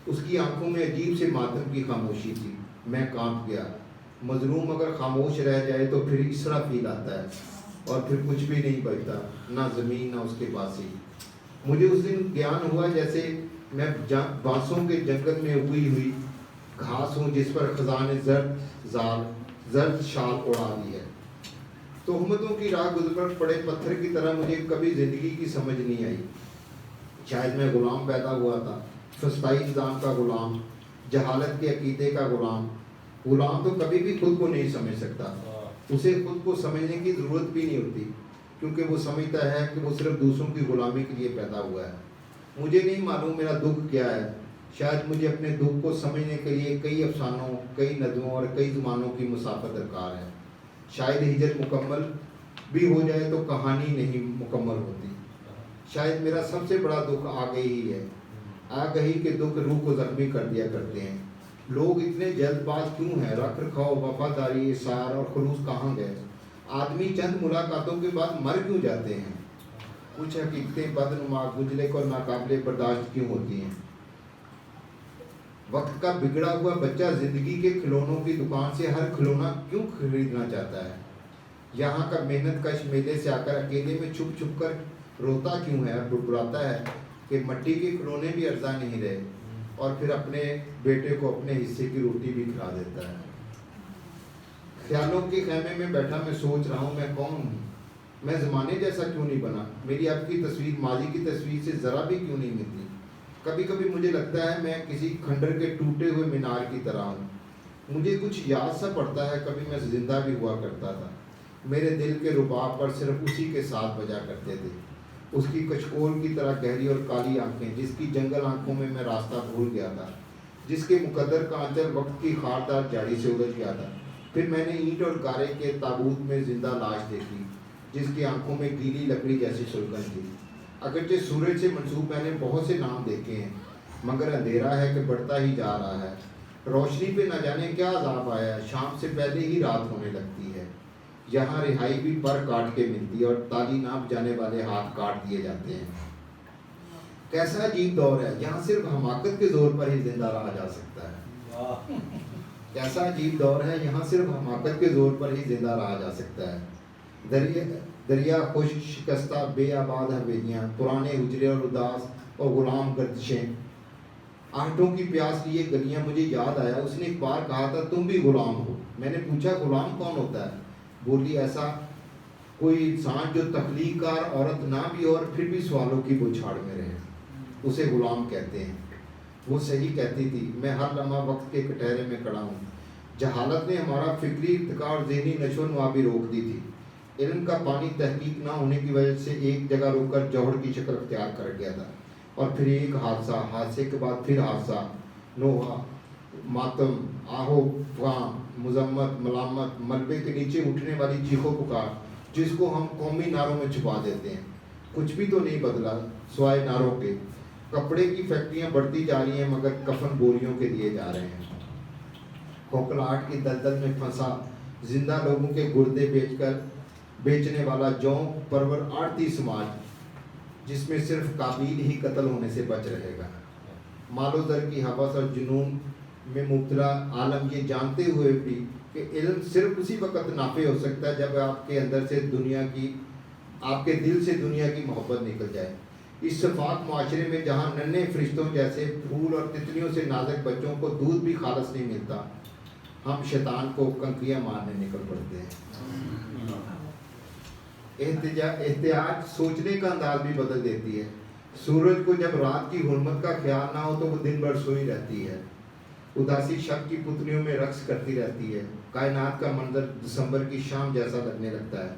उसकी आंखों में अजीब से मातम की खामोशी थी। मैं कांप गया। मजलूम अगर खामोश रह जाए तो फिर इसरा फील आता है और फिर कुछ भी नहीं बचता, ना ज़मीन ना उसके बासी। मुझे उस दिन ज्ञान हुआ जैसे मैं बांसों के जंगल में उगी हुई घास हूँ जिस पर खजाने जर्द जाल زرد شال اڑا دی ہے۔ تہمتوں کی راہ گزر پر پڑے پتھر کی طرح مجھے کبھی زندگی کی سمجھ نہیں آئی۔ شاید میں غلام پیدا ہوا تھا، فسطائی نظام کا غلام، جہالت کے عقیدے کا غلام۔ غلام تو کبھی بھی خود کو نہیں سمجھ سکتا، اسے خود کو سمجھنے کی ضرورت بھی نہیں ہوتی، کیونکہ وہ سمجھتا ہے کہ وہ صرف دوسروں کی غلامی کے لیے پیدا ہوا ہے۔ مجھے نہیں معلوم میرا دکھ کیا ہے، شاید مجھے اپنے دکھ کو سمجھنے کے لیے کئی افسانوں، کئی ندووں اور کئی زمانوں کی مسافت درکار ہے۔ شاید ہجر مکمل بھی ہو جائے تو کہانی نہیں مکمل ہوتی۔ شاید میرا سب سے بڑا دکھ آگہی ہی ہے، آگہی کے دکھ روح کو زخمی کر دیا کرتے ہیں۔ لوگ اتنے جلد باز کیوں ہیں؟ رکھ رکھاؤ، وفاداری، اصرار اور خلوص کہاں گئے؟ آدمی چند ملاقاتوں کے بعد مر کیوں جاتے ہیں؟ کچھ حقیقتیں بدنما، گجلک اور ناقابل برداشت کیوں ہوتی ہیں؟ وقت کا بگڑا ہوا بچہ زندگی کے کھلونوں کی دکان سے ہر کھلونا کیوں خریدنا چاہتا ہے؟ یہاں کا محنت کش میلے سے آ کر اکیلے میں چھپ چھپ کر روتا کیوں ہے اور بڑبڑاتا ہے کہ مٹی کے کھلونے بھی ارزاں نہیں رہے، اور پھر اپنے بیٹے کو اپنے حصے کی روٹی بھی کھلا دیتا ہے۔ خیالوں کے خیمے میں بیٹھا میں سوچ رہا ہوں، میں کون ہوں؟ میں زمانے جیسا کیوں نہیں بنا؟ میری اب کی تصویر ماضی کی تصویر سے ذرا بھی کیوں نہیں ملتی؟ کبھی کبھی مجھے لگتا ہے میں کسی کھنڈر کے ٹوٹے ہوئے مینار کی طرح ہوں۔ مجھے کچھ یاد سا پڑتا ہے، کبھی میں زندہ بھی ہوا کرتا تھا۔ میرے دل کے رباب پر صرف اسی کے ساتھ بجا کرتے تھے، اس کی کچکول کی طرح گہری اور کالی آنکھیں، جس کی جنگل آنکھوں میں میں راستہ بھول گیا تھا، جس کے مقدر کا آنچل وقت کی خاردار جاڑی سے الجھ گیا تھا۔ پھر میں نے اینٹ اور گارے کے تابوت میں زندہ لاش دیکھی، جس کی آنکھوں میں گیلی لکڑی جیسی سلگن تھی۔ اگرچہ سورج سے منسوب میں نے بہت سے نام دیکھے ہیں، مگر اندھیرا ہے کہ بڑھتا ہی جا رہا ہے۔ روشنی پہ نہ جانے کیا عذاب آیا ہے، شام سے پہلے ہی رات ہونے لگتی ہے۔ یہاں رہائی بھی پر کاٹ کے ملتی ہے اور تالی ناپ جانے والے ہاتھ کاٹ دیے جاتے ہیں۔ کیسا عجیب دور ہے، یہاں صرف حماقت کے زور پر ہی زندہ رہا جا سکتا ہے۔ کیسا عجیب دور ہے، یہاں صرف حماقت کے زور پر ہی زندہ رہا جا سکتا ہے۔ دریا خشک، شکستہ، بے آباد حویلیاں، پرانے حجرے اور اداس اور غلام گردشیں، آٹوں کی پیاس لیے گلیاں۔ مجھے یاد آیا اس نے ایک بار کہا تھا تم بھی غلام ہو۔ میں نے پوچھا غلام کون ہوتا ہے؟ بولی ایسا کوئی انسان جو تخلیق کار عورت نہ بھی اور پھر بھی سوالوں کی بوچھاڑ میں رہے، اسے غلام کہتے ہیں۔ وہ صحیح کہتی تھی، میں ہر لمحہ وقت کے کٹہرے میں کھڑا ہوں۔ جہالت نے ہمارا فکری ارتقاء اور ذہنی نشو و نما بھی روک دی تھی۔ علم کا پانی تحقیق نہ ہونے کی وجہ سے ایک جگہ رک کر جوہر کی شکل اختیار کر گیا تھا، اور پھر ایک حادثہ، حادثے کے بعد پھر حادثہ، نوحہ، ماتم، آہو فغاں، مذمت، ملامت، ملبے کے نیچے اٹھنے والی چیخو پکار، جس کو ہم قومی نعروں میں چھپا دیتے ہیں۔ کچھ بھی تو نہیں بدلا سوائے نعروں کے۔ کپڑے کی فیکٹریاں بڑھتی جا رہی ہیں مگر کفن بوریوں کے دیے جا رہے ہیں۔ کھوکھلاہٹ کی دلدل میں پھنسا زندہ لوگوں کے گردے بیچنے والا جوں پرور آڑتی سماج، جس میں صرف قابیل ہی قتل ہونے سے بچ رہے گا۔ مال و زر کی ہوس اور جنون میں مبتلا عالم یہ جانتے ہوئے بھی کہ علم صرف اسی وقت نافع ہو سکتا ہے جب آپ کے اندر سے آپ کے دل سے دنیا کی محبت نکل جائے۔ اس شفاف معاشرے میں جہاں ننھے فرشتوں جیسے پھول اور تتلیوں سے نازک بچوں کو دودھ بھی خالص نہیں ملتا، ہم شیطان کو کنکریاں مارنے نکل پڑتے ہیں۔ احتیاج سوچنے کا انداز بھی بدل دیتی ہے۔ سورج کو جب رات کی حرمت کا خیال نہ ہو تو وہ دن بھر سوئی رہتی ہے، اداسی شب کی پتلیوں میں رقص کرتی رہتی ہے۔ کائنات کا منظر دسمبر کی شام جیسا لگنے لگتا ہے۔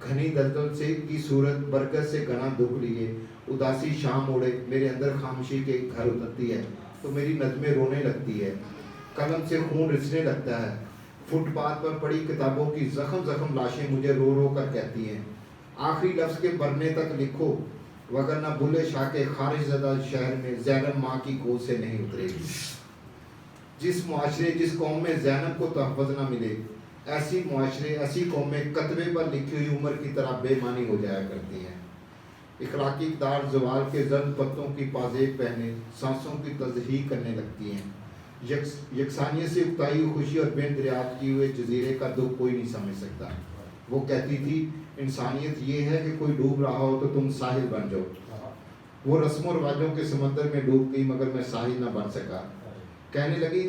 گھنی دلدل سے کی صورت برکت سے گھنا دکھ لیے اداسی شام اوڑے میرے اندر خاموشی کے گھر اترتی ہے تو میری نظمیں رونے لگتی ہے، قلم سے خون رسنے لگتا ہے۔ فٹ پاتھ پر پڑی کتابوں کی زخم زخم لاشیں مجھے رو رو کر کہتی ہیں آخری لفظ کے مرنے تک لکھو، وگرنہ بلے شاہ کے خارج زدہ شہر میں زینب ماں کی گود سے نہیں اترے گی۔ جس معاشرے جس قوم میں زینب کو تحفظ نہ ملے، ایسی معاشرے ایسی قومیں کتبے پر لکھی ہوئی عمر کی طرح بے معنی ہو جایا کرتی ہیں۔ اخلاقی اقدار زوال کے زرد پتوں کی پازیب پہنے سانسوں کی تضحیق کرنے لگتی ہیں۔ یکسانیت سے اکتائی خوشی اور بین دریافت کیے ہوئے جزیرے کا دکھ کوئی نہیں سمجھ سکتا۔ وہ کہتی تھی انسانیت یہ ہے کہ کوئی ڈوب رہا ہو تو تم ساحل بن جاؤ۔ وہ رسم و رواجوں کے سمندر میں ڈوب گئی مگر میں ساحل نہ بن سکا۔ کہنے لگی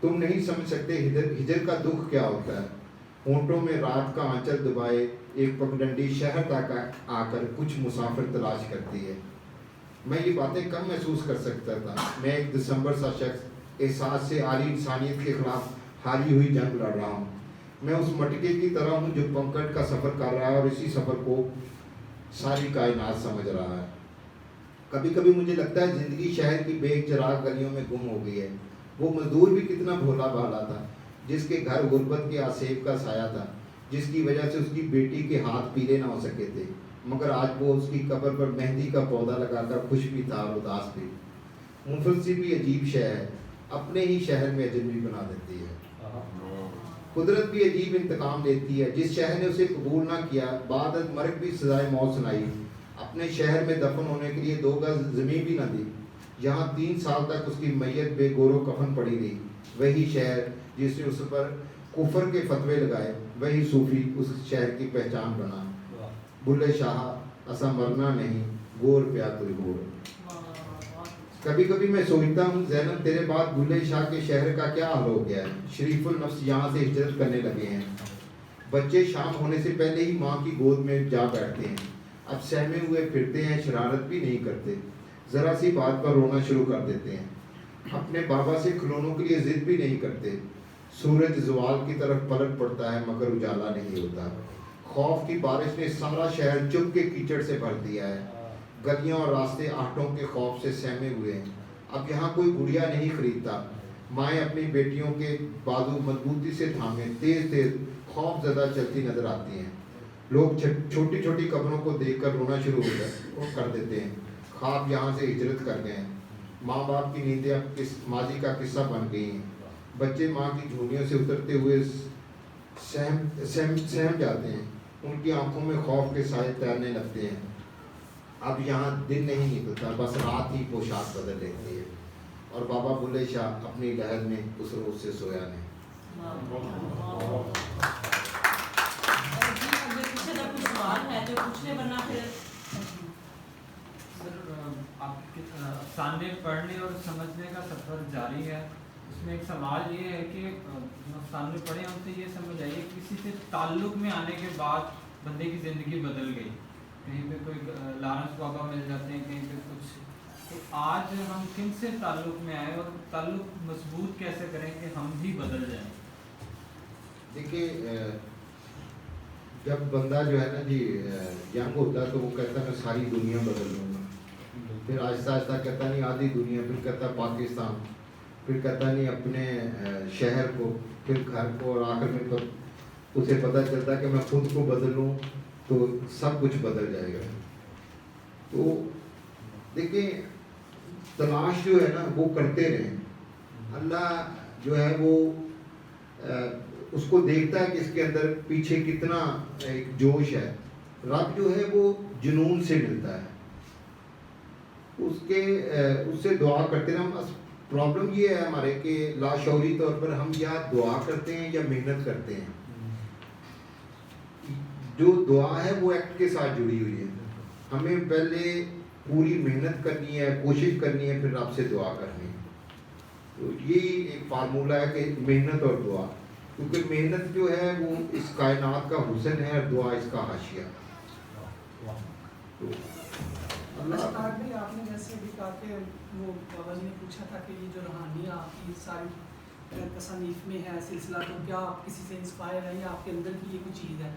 तुम नहीं समझ सकते हिजर का दुख क्या होता है। होंठों में रात का आंचल दबाए एक पगडंडी शहर तक आकर कुछ मुसाफिर तलाश करती है। मैं ये बातें कम महसूस कर सकता था। मैं एक दिसंबर सा शख्स एहसास से आली इंसानियत के खिलाफ हारी हुई जंग लड़ रहा हूँ। मैं उस मटके की तरह हूँ जो पंकज का सफ़र कर रहा है और इसी सफ़र को सारी कायनात समझ रहा है। कभी कभी मुझे लगता है ज़िंदगी शहर की बेचराग गलियों में गुम हो गई है। वो मजदूर भी कितना भोला भाला था, जिसके घर गुर्बत के आसेब का साया था, जिसकी वजह से उसकी बेटी के हाथ पीले ना हो सके थे, मगर आज वो उसकी कब्र पर मेहंदी का पौधा लगाकर खुश भी था और उदास भी। मुफलसी भी अजीब शय है, अपने ही शहर में अजनबी बना देती है। कुदरत भी अजीब इंतकाम लेती है। जिस शहर ने उसे कबूल ना किया, बाद मर्ग भी सजाए मौत सुनाई, अपने शहर में दफन होने के लिए 2 गज ज़मीन भी न दी, जहाँ 3 साल तक उसकी मैयत बेगोरो कफन पड़ी रही। वही शहर जिसने उस पर कुफर के फतवे लगाए, वही सूफी उस शहर की पहचान बना। बुल्ले शाह असा मरना नहीं, गोर प्या तुल गोर। कभी कभी मैं सोचता हूँ ज़ैनब तेरे बाद बुल्ले शाह के शहर का क्या हाल हो गया है। शरीफुल नफ्स यहाँ से हिजरत करने लगे हैं। बच्चे शाम होने से पहले ही माँ की गोद में जा बैठते हैं। अब सहमे हुए फिरते हैं, शरारत भी नहीं करते, ज़रा सी बात पर रोना शुरू कर देते हैं। अपने बाबा से खिलौनों के लिए ज़िद भी नहीं करते। सूरज ज़वाल की तरफ पलट पड़ता है मगर उजाला नहीं होता। खौफ की बारिश ने सारा शहर चुप के कीचड़ से भर दिया है। गलियां और रास्ते आहटों के खौफ से सहमे हुए हैं। अब यहाँ कोई गुड़िया नहीं खरीदता। माएँ अपनी बेटियों के बाजू मजबूती से थामे तेज तेज खौफ ज़दा चलती नजर आती हैं। लोग छोटी छोटी कब्रों को देखकर रोना शुरू कर देते हैं। ख्वाब यहाँ से हिजरत कर गए हैं। माँ बाप की नींदें अब माजी का किस्सा बन गई हैं। बच्चे माँ की झोलियों से उतरते हुए सहम जाते हैं। उनकी आंखों में खौफ के साए तैरने लगते हैं। अब यहाँ दिन नहीं निकलता, बस रात ही पोशाक बदल लेती है। और बाबा बुल्ले शाह अपनी लहर में उस रोज से सोया नहीं। आपके सामने पढ़ने और समझने का सफ़र जारी है। उसमें एक सवाल ये है कि सामने पढ़े हमसे ये समझ आइए, किसी से ताल्लुक़ में आने के बाद बंदे की ज़िंदगी बदल गई, कहीं पे कोई लारंस बाबा मिल जाते हैं, कहीं पे कुछ, तो आज हम किन से ताल्लुक़ में आए और ताल्लुक़ मजबूत कैसे करें कि हम भी बदल जाएं? देखिए, जब बंदा जो है ना जी यंग होता है तो वो कहता है मैं सारी दुनिया बदल लूँगा। फिर आहिस्ता आहिस्ता कहता नहीं आधी दुनिया, फिर कहता पाकिस्तान, फिर कहता नहीं अपने शहर को, फिर घर को, और आखिर में तो उसे पता चलता कि मैं खुद को बदल लूँ तो सब कुछ बदल जाएगा। तो देखिए, तलाश जो है ना वो करते रहें। अल्लाह जो है वो उसको देखता है कि इसके अंदर पीछे कितना एक जोश है। रब जो है वो जुनून से मिलता है, उससे दुआ करते रहें। बस प्रॉब्लम ये है हमारे कि लाशौरी तौर पर हम या दुआ करते हैं या मेहनत करते हैं। जो दुआ है वो एक्ट के साथ जुड़ी हुई है। हमें पहले पूरी मेहनत करनी है, कोशिश करनी है, फिर रब से दुआ करनी है। तो यही एक फार्मूला है कि मेहनत और दुआ, क्योंकि मेहनत जो है वो इस कायनात का हुस्न है और दुआ इसका हाशिया। तो अल्लाह भी आपने जैसे अभी कहा कि वो बाबा जी ने पूछा था कि ये जो रूहानियाँ आपकी सारी तसनीफ में है सिलसिला, तो क्या आप किसी से इंस्पायर है या आपके अंदर की ये कोई चीज़ है?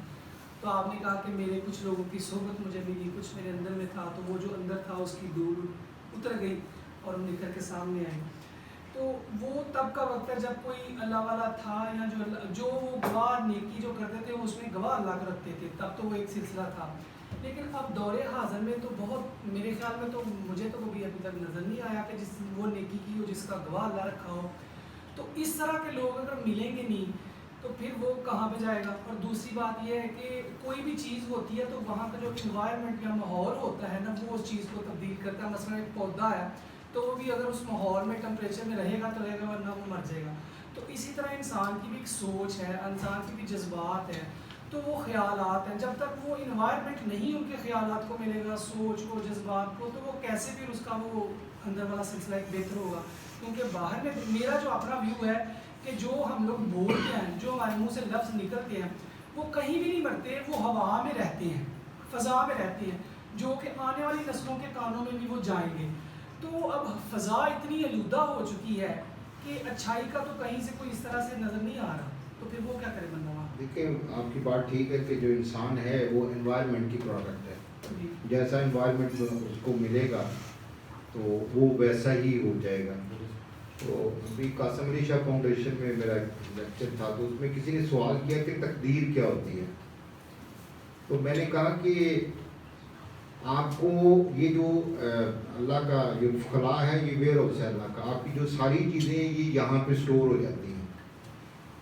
तो आपने कहा कि मेरे कुछ लोगों की सोहबत मुझे मिली, कुछ मेरे अंदर में था, तो वो जो अंदर था उसकी धूल उतर गई और निकल के सामने आई। तो वो तब का वक्त है जब कोई अल्लाह वाला था, या जो वो गवाह नेकी जो करते थे उसमें गवाह अल्लाह को रखते थे, तब तो वो एक सिलसिला था। लेकिन अब दौरे हाज़िर में तो बहुत, मेरे ख्याल में तो मुझे तो कभी अभी तक नज़र नहीं आया कि जिस वो नेकी की हो जिसका गवाह अल्लाह रखा हो। तो इस तरह के लोग अगर मिलेंगे नहीं तो फिर वो कहाँ पे जाएगा? और दूसरी बात यह है कि कोई भी चीज़ होती है तो वहाँ का जो इन्वायरमेंट या माहौल होता है ना, वो उस चीज़ को तब्दील करता है। मसलन एक पौधा है तो वो भी अगर उस माहौल में टेम्परेचर में रहेगा तो रहेगा, वरना वो मर जाएगा। तो इसी तरह इंसान की भी एक सोच है, इंसान की भी जज्बात हैं, तो वो ख्यालात हैं। जब तक वो इन्वायरमेंट नहीं उनके ख्यालात को मिलेगा, सोच को, जज्बात को, तो वो कैसे फिर उसका वो अंदर वाला सिलसिला एक बेहतर होगा। क्योंकि बाहर में मेरा जो अपना व्यू है کہ جو ہم لوگ بولتے ہیں, جو ہمارے منہ سے لفظ نکلتے ہیں, وہ کہیں بھی نہیں مرتے, وہ ہوا میں رہتے ہیں, فضا میں رہتے ہیں, جو کہ آنے والی نسلوں کے کانوں میں بھی وہ جائیں گے. تو اب فضا اتنی آلودہ ہو چکی ہے کہ اچھائی کا تو کہیں سے کوئی اس طرح سے نظر نہیں آ رہا, تو پھر وہ کیا کرے بندہ وہاں؟ دیکھیں آپ کی بات ٹھیک ہے کہ جو انسان ہے وہ انوائرمنٹ کی پروڈکٹ ہے, جیسا انوائرمنٹ اس کو ملے گا تو وہ ویسا ہی ہو جائے گا. تو ابھی قاسم علی شاہ فاؤنڈیشن میں میرا لیکچر تھا, تو اس میں کسی نے سوال کیا کہ تقدیر کیا ہوتی ہے. تو میں نے کہا کہ آپ کو یہ جو اللہ کا جو خلا ہے یہ ویئر ہاؤس ہے اللہ کا, آپ کی جو ساری چیزیں یہ یہاں پہ سٹور ہو جاتی ہیں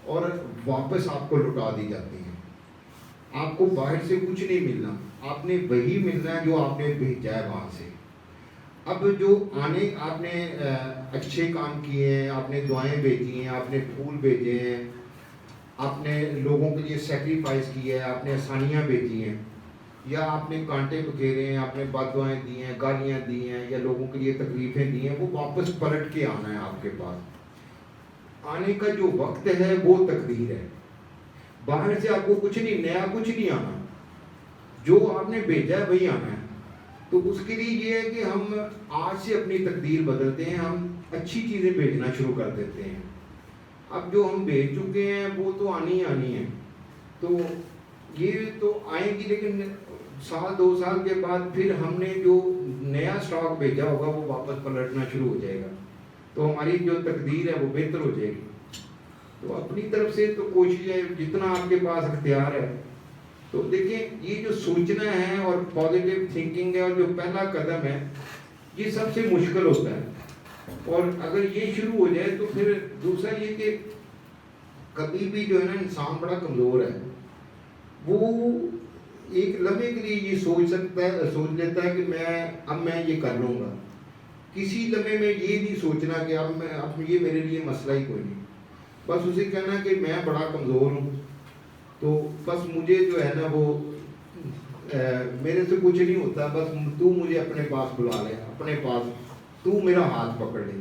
اور واپس آپ کو لوٹا دی جاتی ہیں. آپ کو باہر سے کچھ نہیں ملنا, آپ نے وہی ملنا ہے جو آپ نے بھیجا ہے وہاں سے. اب جو آنے آپ نے اچھے کام کیے ہیں, آپ نے دعائیں بھیجی ہیں, آپ نے پھول بھیجے ہیں, آپ نے لوگوں کے لیے سیکریفائس کیا ہے, آپ نے آسانیاں بھیجی ہیں, یا آپ نے کانٹے بکھیرے ہیں, آپ نے بد دعائیں دی ہیں, گالیاں دی ہیں, یا لوگوں کے لیے تکلیفیں دی ہیں, وہ واپس پلٹ کے آنا ہے آپ کے پاس. آنے کا جو وقت ہے وہ تقدیر ہے. باہر سے آپ کو کچھ نہیں, نیا کچھ نہیں آنا, جو آپ نے بھیجا ہے وہی آنا ہے. تو اس کے لیے یہ ہے کہ ہم آج سے اپنی تقدیر بدلتے ہیں, ہم اچھی چیزیں بھیجنا شروع کر دیتے ہیں. اب جو ہم بھیج چکے ہیں وہ تو آنی ہی آنی ہے, تو یہ تو آئیں گی, لیکن سال 2 سال کے بعد پھر ہم نے جو نیا اسٹاک بھیجا ہوگا وہ واپس پلٹنا شروع ہو جائے گا, تو ہماری جو تقدیر ہے وہ بہتر ہو جائے گی. تو اپنی طرف سے تو کوشش ہے جتنا آپ کے پاس اختیار ہے. تو دیکھیں یہ جو سوچنا ہے اور پازیٹیو تھنکنگ ہے, اور جو پہلا قدم ہے یہ سب سے مشکل ہوتا ہے, اور اگر یہ شروع ہو جائے تو پھر دوسرا یہ کہ کبھی بھی جو ہے نا انسان بڑا کمزور ہے, وہ ایک لمحے کے لیے یہ سوچ لیتا ہے کہ میں یہ کر لوں گا. کسی لمحے میں یہ نہیں سوچنا کہ اب یہ میرے لیے مسئلہ ہی کوئی نہیں, بس اسے کہنا کہ میں بڑا کمزور ہوں, تو بس مجھے جو ہے نا وہ میرے سے کچھ نہیں ہوتا, بس تو مجھے اپنے پاس بلا لے, اپنے پاس تو میرا ہاتھ پکڑ لے,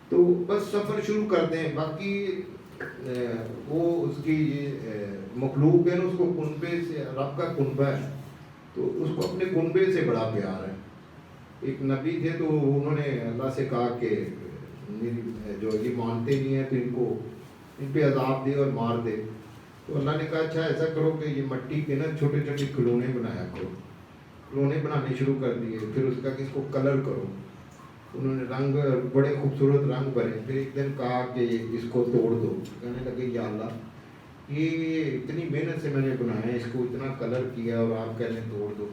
تو بس سفر شروع کر دیں. باقی وہ اس کی مخلوق ہے نا, اس کو کنبے سے, رب کا کنبہ ہے, تو اس کو اپنے کنبے سے بڑا پیار ہے. ایک نبی تھے تو انہوں نے اللہ سے کہا کہ جو یہ مانتے نہیں ہیں تو ان پہ عذاب دے اور مار دے. تو اللہ نے کہا اچھا ایسا کرو کہ یہ مٹی کے نا چھوٹے چھوٹے کھلونے بنایا کرو. کھلونے بنانے شروع کر دیے, پھر اس کا کہ اس کو کلر کرو. انہوں نے رنگ, بڑے خوبصورت رنگ بھرے. پھر ایک دن کہا کہ اس کو توڑ دو. کہنے لگے یا اللہ یہ اتنی محنت سے میں نے بنایا ہے, اس کو اتنا کلر کیا اور آپ کہنے توڑ دو.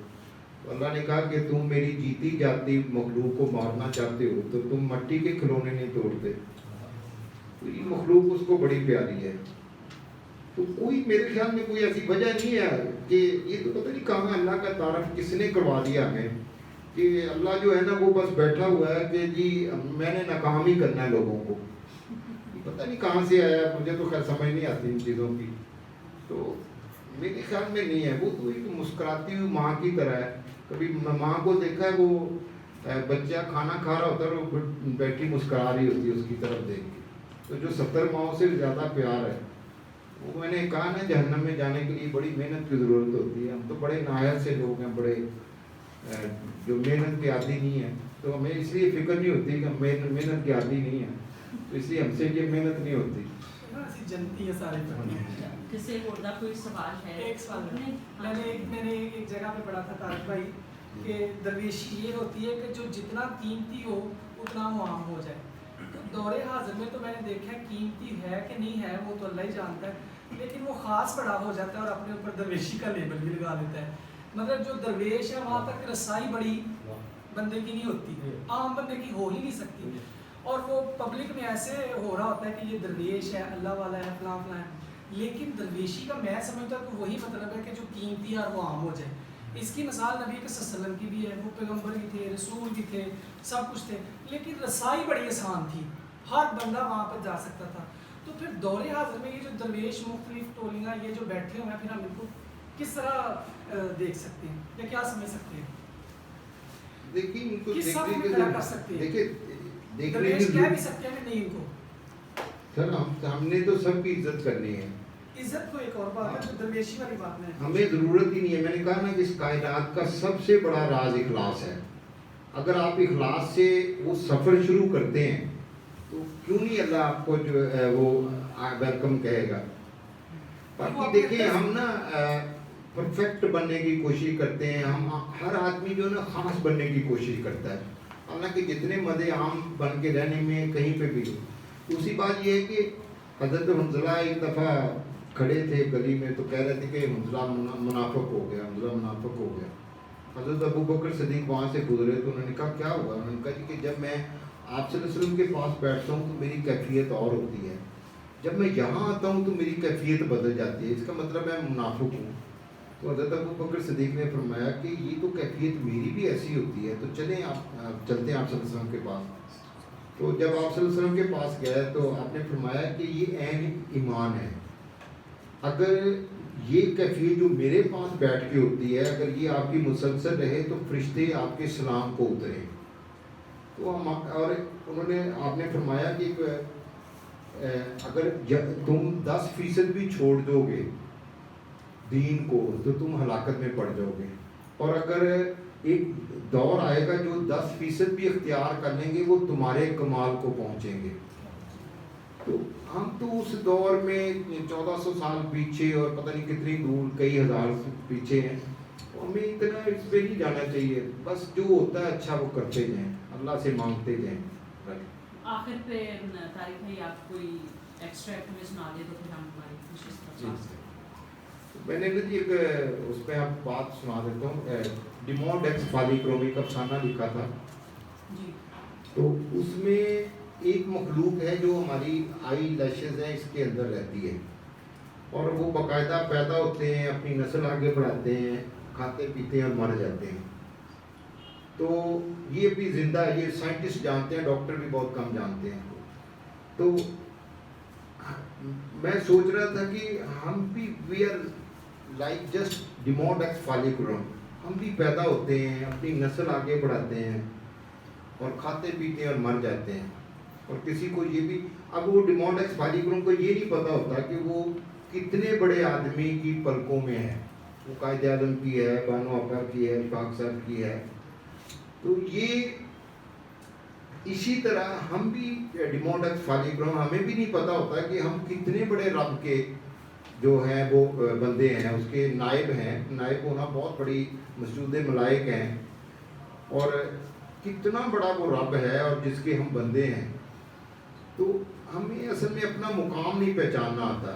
تو اللہ نے کہا کہ تم میری جیتی جاتی مخلوق کو مارنا چاہتے ہو تو تم مٹی کے کھلونے نہیں توڑتے. تو یہ مخلوق اس کو بڑی پیاری ہے. تو کوئی میرے خیال میں کوئی ایسی وجہ نہیں ہے کہ یہ تو پتہ نہیں کہاں اللہ کا تعارف کس نے کروا دیا ہمیں کہ اللہ جو ہے نا وہ بس بیٹھا ہوا ہے کہ جی میں نے ناکام ہی کرنا ہے لوگوں کو. پتہ نہیں کہاں سے آیا, مجھے تو خیر سمجھ نہیں آتی ان چیزوں کی. تو میرے خیال میں نہیں ہے, وہ تو ایک مسکراتی ہوئی ماں کی طرح ہے. کبھی ماں کو دیکھا ہے وہ بچہ کھانا کھا رہا ہوتا ہے اور بیٹی مسکرا رہی ہوتی ہے اس کی طرف دیکھ کے. تو جو 70 ماؤں سے زیادہ پیار ہے, وہ میں نے کہا نا جہنم میں جانے کے لیے بڑی محنت کی ضرورت ہوتی ہے. ہم تو بڑے نہایت سے لوگ ہیں, بڑے جو محنت کے عادی نہیں ہیں, تو ہمیں اس لیے فکر نہیں ہوتی کہ ہم محنت کے عادی نہیں ہیں, تو اس لیے ہم سے یہ محنت نہیں ہوتی. جنتی ہے سارے. کسی اور دا کوئی سوال ہے؟ ایک سوال میں نے ایک جگہ پہ پڑھا تھا طارق بھائی کہ درویشی یہ ہوتی ہے کہ جو جتنا قیمتی ہو اتنا وہ عام ہو جائے. تو دور حاضر میں تو میں نے دیکھا قیمتی ہے کہ نہیں ہے وہ تو اللہ ہی جانتا ہے, لیکن وہ خاص بڑا ہو جاتا ہے اور اپنے اوپر درویشی کا لیبل بھی لگا دیتا ہے. مگر جو درویش ہے وہاں تک رسائی بڑی بندے کی نہیں ہوتی, عام بندے کی ہو ہی نہیں سکتی, اور وہ پبلک میں ایسے ہو رہا ہوتا ہے کہ یہ درویش ہے, اللہ والا ہے, فلاں فلاں ہے. لیکن درویشی کا میں سمجھتا ہوں کہ وہی مطلب ہے کہ جو قیمتی ہے اور وہ عام ہو جائے. اس کی مثال نبی کے صلی اللہ علیہ وسلم کی بھی ہے, وہ پیغمبر بھی تھے, رسول بھی تھے, سب کچھ تھے, لیکن رسائی بڑی آسان تھی, ہر بندہ وہاں پر جا سکتا تھا. تو پھر دور حاضر میں یہ جو درویش مختلف ٹولیاں یہ جو بیٹھے ہوئے ہیں, پھر ہم ان کو کس طرح دیکھ سکتے ہیں یا کیا سمجھ سکتے ہیں؟ دیکھیں ان کو کس حد میں کر سکتے ہیں؟ دیکھیں درویش کہہ بھی سکتے ہیں کہ نہیں ان کو सर हमने तो सबकी इज्जत करनी है, इज्जत को एक और बात है, तो दरवेशी वाली बात में हमें ज़रूरत ही नहीं है। मैंने कहा ना कि इस कायनात का सबसे बड़ा राज इखलास है। अगर आप इखलास से वो सफ़र शुरू करते हैं तो क्यों नहीं अल्लाह आपको जो है वो वेलकम कहेगा। बाकी देखिए हम ना परफेक्ट बनने की कोशिश करते हैं, हम हर आदमी जो है ना ख़ास बनने की कोशिश करता है, हालांकि जितने मज़े आम बन के रहने में कहीं पे भी। दूसरी बात ये है कि हज़रत हंज़ला एक दफ़ा खड़े थे गली में तो कह रहे थे कि हंज़ला मुनाफिक हो गया, हंज़ला मुनाफिक हो गया। हज़रत अबू बकर सिद्दीक़ वहाँ से गुजरे तो उन्होंने कहा क्या हुआ। उन्होंने कहा कि जब मैं आप सल्लल्लाहु अलैहि वसल्लम के पास बैठता हूँ तो मेरी कैफियत और होती है, जब मैं यहाँ आता हूँ तो मेरी कैफियत बदल जाती है, इसका मतलब मैं मुनाफिक हूँ। तो हज़रत अबू बकर सिद्दीक़ ने फरमाया कि ये तो कैफियत मेरी भी ऐसी होती है, तो चलें आप चलते हैं आप सल्लल्लाहु अलैहि वसल्लम के पास। तो जब आप सल्लल्लाहु अलैहि वसल्लम के पास गए तो आपने फरमाया कि ये ऐन ईमान है, अगर ये कैफियत जो मेरे पास बैठ के होती है अगर ये आपकी मुसलसल रहे तो फरिश्ते आपके सलाम को उतरें। तो हम और उन्होंने आपने फरमाया कि अगर तुम 10% भी छोड़ दोगे दीन को तो तुम हलाकत में पड़ जाओगे, और अगर एक दौर आएगा जो 10% भी इख्तियार कर लेंगे वो तुम्हारे कमाल को पहुँचेंगे। तो हम तो उस दौर में 1400 साल पीछे और पता नहीं कितनी दूर कई हज़ार पीछे हैं, तो हमें इतना इस पे नहीं जाना चाहिए, बस जो होता है अच्छा वो करते जाएं, अल्लाह से मांगते जाएं। आखिर पे तारिक भाई आप कोई एक्स्ट्रैक्ट में सुना दे तो फिर हम हमारी कोशिश करते हैं। मैंने ना जी एक उस पर आप बात सुना देता हूँ, डिमोड एक्स फालिक्रोमिक अफसाना लिखा था जी। तो उसमें एक मखलूक है जो हमारी आई लैशेज है इसके अंदर रहती है और वो बाकायदा पैदा होते हैं, अपनी नस्ल आगे बढ़ाते हैं, खाते पीते हैं और मर जाते हैं। तो ये भी जिंदा है, ये साइंटिस्ट जानते हैं, डॉक्टर भी बहुत कम जानते हैं। तो मैं सोच रहा था कि हम भी वी आर लाइक जस्ट डिमोड एक्स फालिक्रोम, हम भी पैदा होते हैं, अपनी नस्ल आगे बढ़ाते हैं और खाते पीते हैं और मर जाते हैं। और किसी को ये भी, अब वो डिमोड एक्स फालिक्रोम को ये नहीं पता होता कि वो कितने बड़े आदमी की पलकों में है, वो कायदे आज़म की है, बानो अपर की है, इशफाक साहब की है। तो ये इसी तरह हम भी डिमोड एक्स फालिक्रोम, हमें भी नहीं पता होता कि हम कितने बड़े रब के जो हैं वो बंदे हैं, उसके नायब हैं। नायब होना बहुत बड़ी मसजूद मलाइक हैं और कितना बड़ा वो रब है और जिसके हम बंदे हैं। तो हमें असल में अपना मुकाम नहीं पहचानना आता।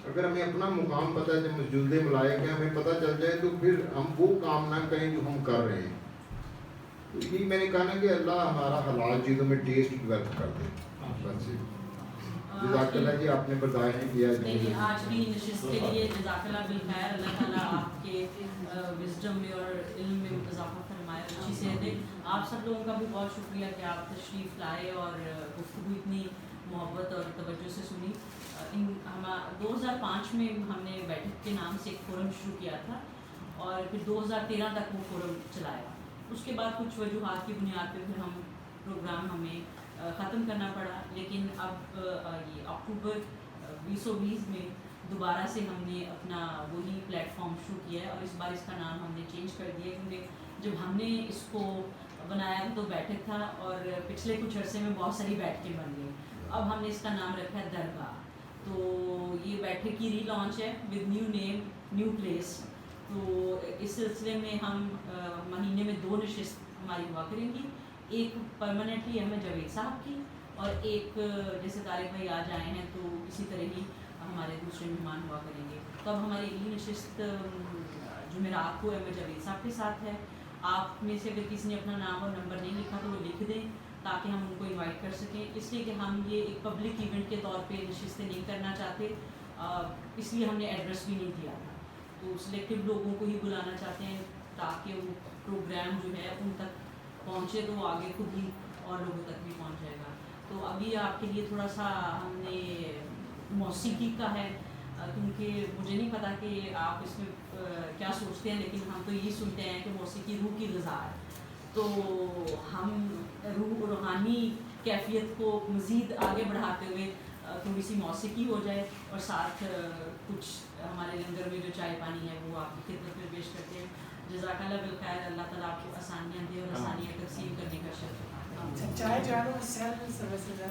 अगर हमें अपना मुकाम पता है, मसजूद मलाइक है, हमें पता चल जाए तो फिर हम वो काम ना करें जो हम कर रहे हैं। तो यही मैंने कहा ना कि अल्लाह हमारा हलाल चीज़ों में टेस्ट डेवलप कर दे। बस जज़ाकल्लाह जी, आपने बताया नहीं किया नहीं, आज भी नशिस्त के लिए जज़ाकल्लाह बिल खैर, अल्लाह ताला आपके विजडम में और इल्म में इजाफा फरमाए, अच्छी सेहत दे। आप सब लोगों का भी बहुत शुक्रिया कि आप तशरीफ़ लाए और गुफ्तगू इतनी मोहब्बत और तवज्जो से सुनी। हम 2005 में हमने बैठक के नाम से एक फोरम शुरू किया था और फिर 2013 तक वो फोरम चलाया। उसके बाद कुछ वजूहात की बुनियाद पर फिर हम प्रोग्राम हमें ख़त्म करना पड़ा, लेकिन अब ये अक्टूबर 2020 में दोबारा से हमने अपना वही प्लेटफॉर्म शुरू किया है और इस बार इसका नाम हमने चेंज कर दिया, क्योंकि जब हमने इसको बनाया तो बैठक था और पिछले कुछ अरसे में बहुत सारी बैठकें बन गई। अब हमने इसका नाम रखा है दरगाह। तो ये बैठक की रीलॉन्च है with new name, new place. तो इस सिलसिले में हम महीने में 2 नशिस्त हमारी हुआ करेंगी, एक परमानेंटली हमें जवेद साहब की और एक जैसे तारिक भाई आज आए हैं तो इसी तरह ही हमारे दूसरे मेहमान हुआ करेंगे। तो अब हमारी अगली नशिस्त जुमेरात को हमें जवेद साहब के साथ है। आप में से अगर किसी ने अपना नाम और नंबर नहीं लिखा तो वो लिख दें ताकि हम उनको इनवाइट कर सकें, इसलिए कि हम ये एक पब्लिक इवेंट के तौर पे नशिस्तें नहीं करना चाहते, इसलिए हमने एड्रेस भी नहीं दिया था। तो सिलेक्टिव लोगों को ही बुलाना चाहते हैं ताकि वो प्रोग्राम जो है उन तक पहुँचे तो आगे खुद ही और लोगों तक भी पहुँच जाएगा। तो अभी आपके लिए थोड़ा सा हमने मौसीकी का है, क्योंकि मुझे नहीं पता कि आप इसमें क्या सोचते हैं, लेकिन हम तो यही सुनते हैं कि मौसीकी रूह की ग़िज़ा है। तो हम रूहानी कैफियत को मज़ीद आगे बढ़ाते हुए थोड़ी सी मौसीकी हो जाए और साथ कुछ हमारे लंगर में जो चाय पानी है वो आपकी खिदमत में पेश करते हैं। जज़ाकल्लाह बिल खैर, अल्लाह ताला आपको आसानियाँ दे और आसानियाँ तकसीम करने का शर्फ। अच्छा, चाय जो है ना सेल्फ सर्विस है,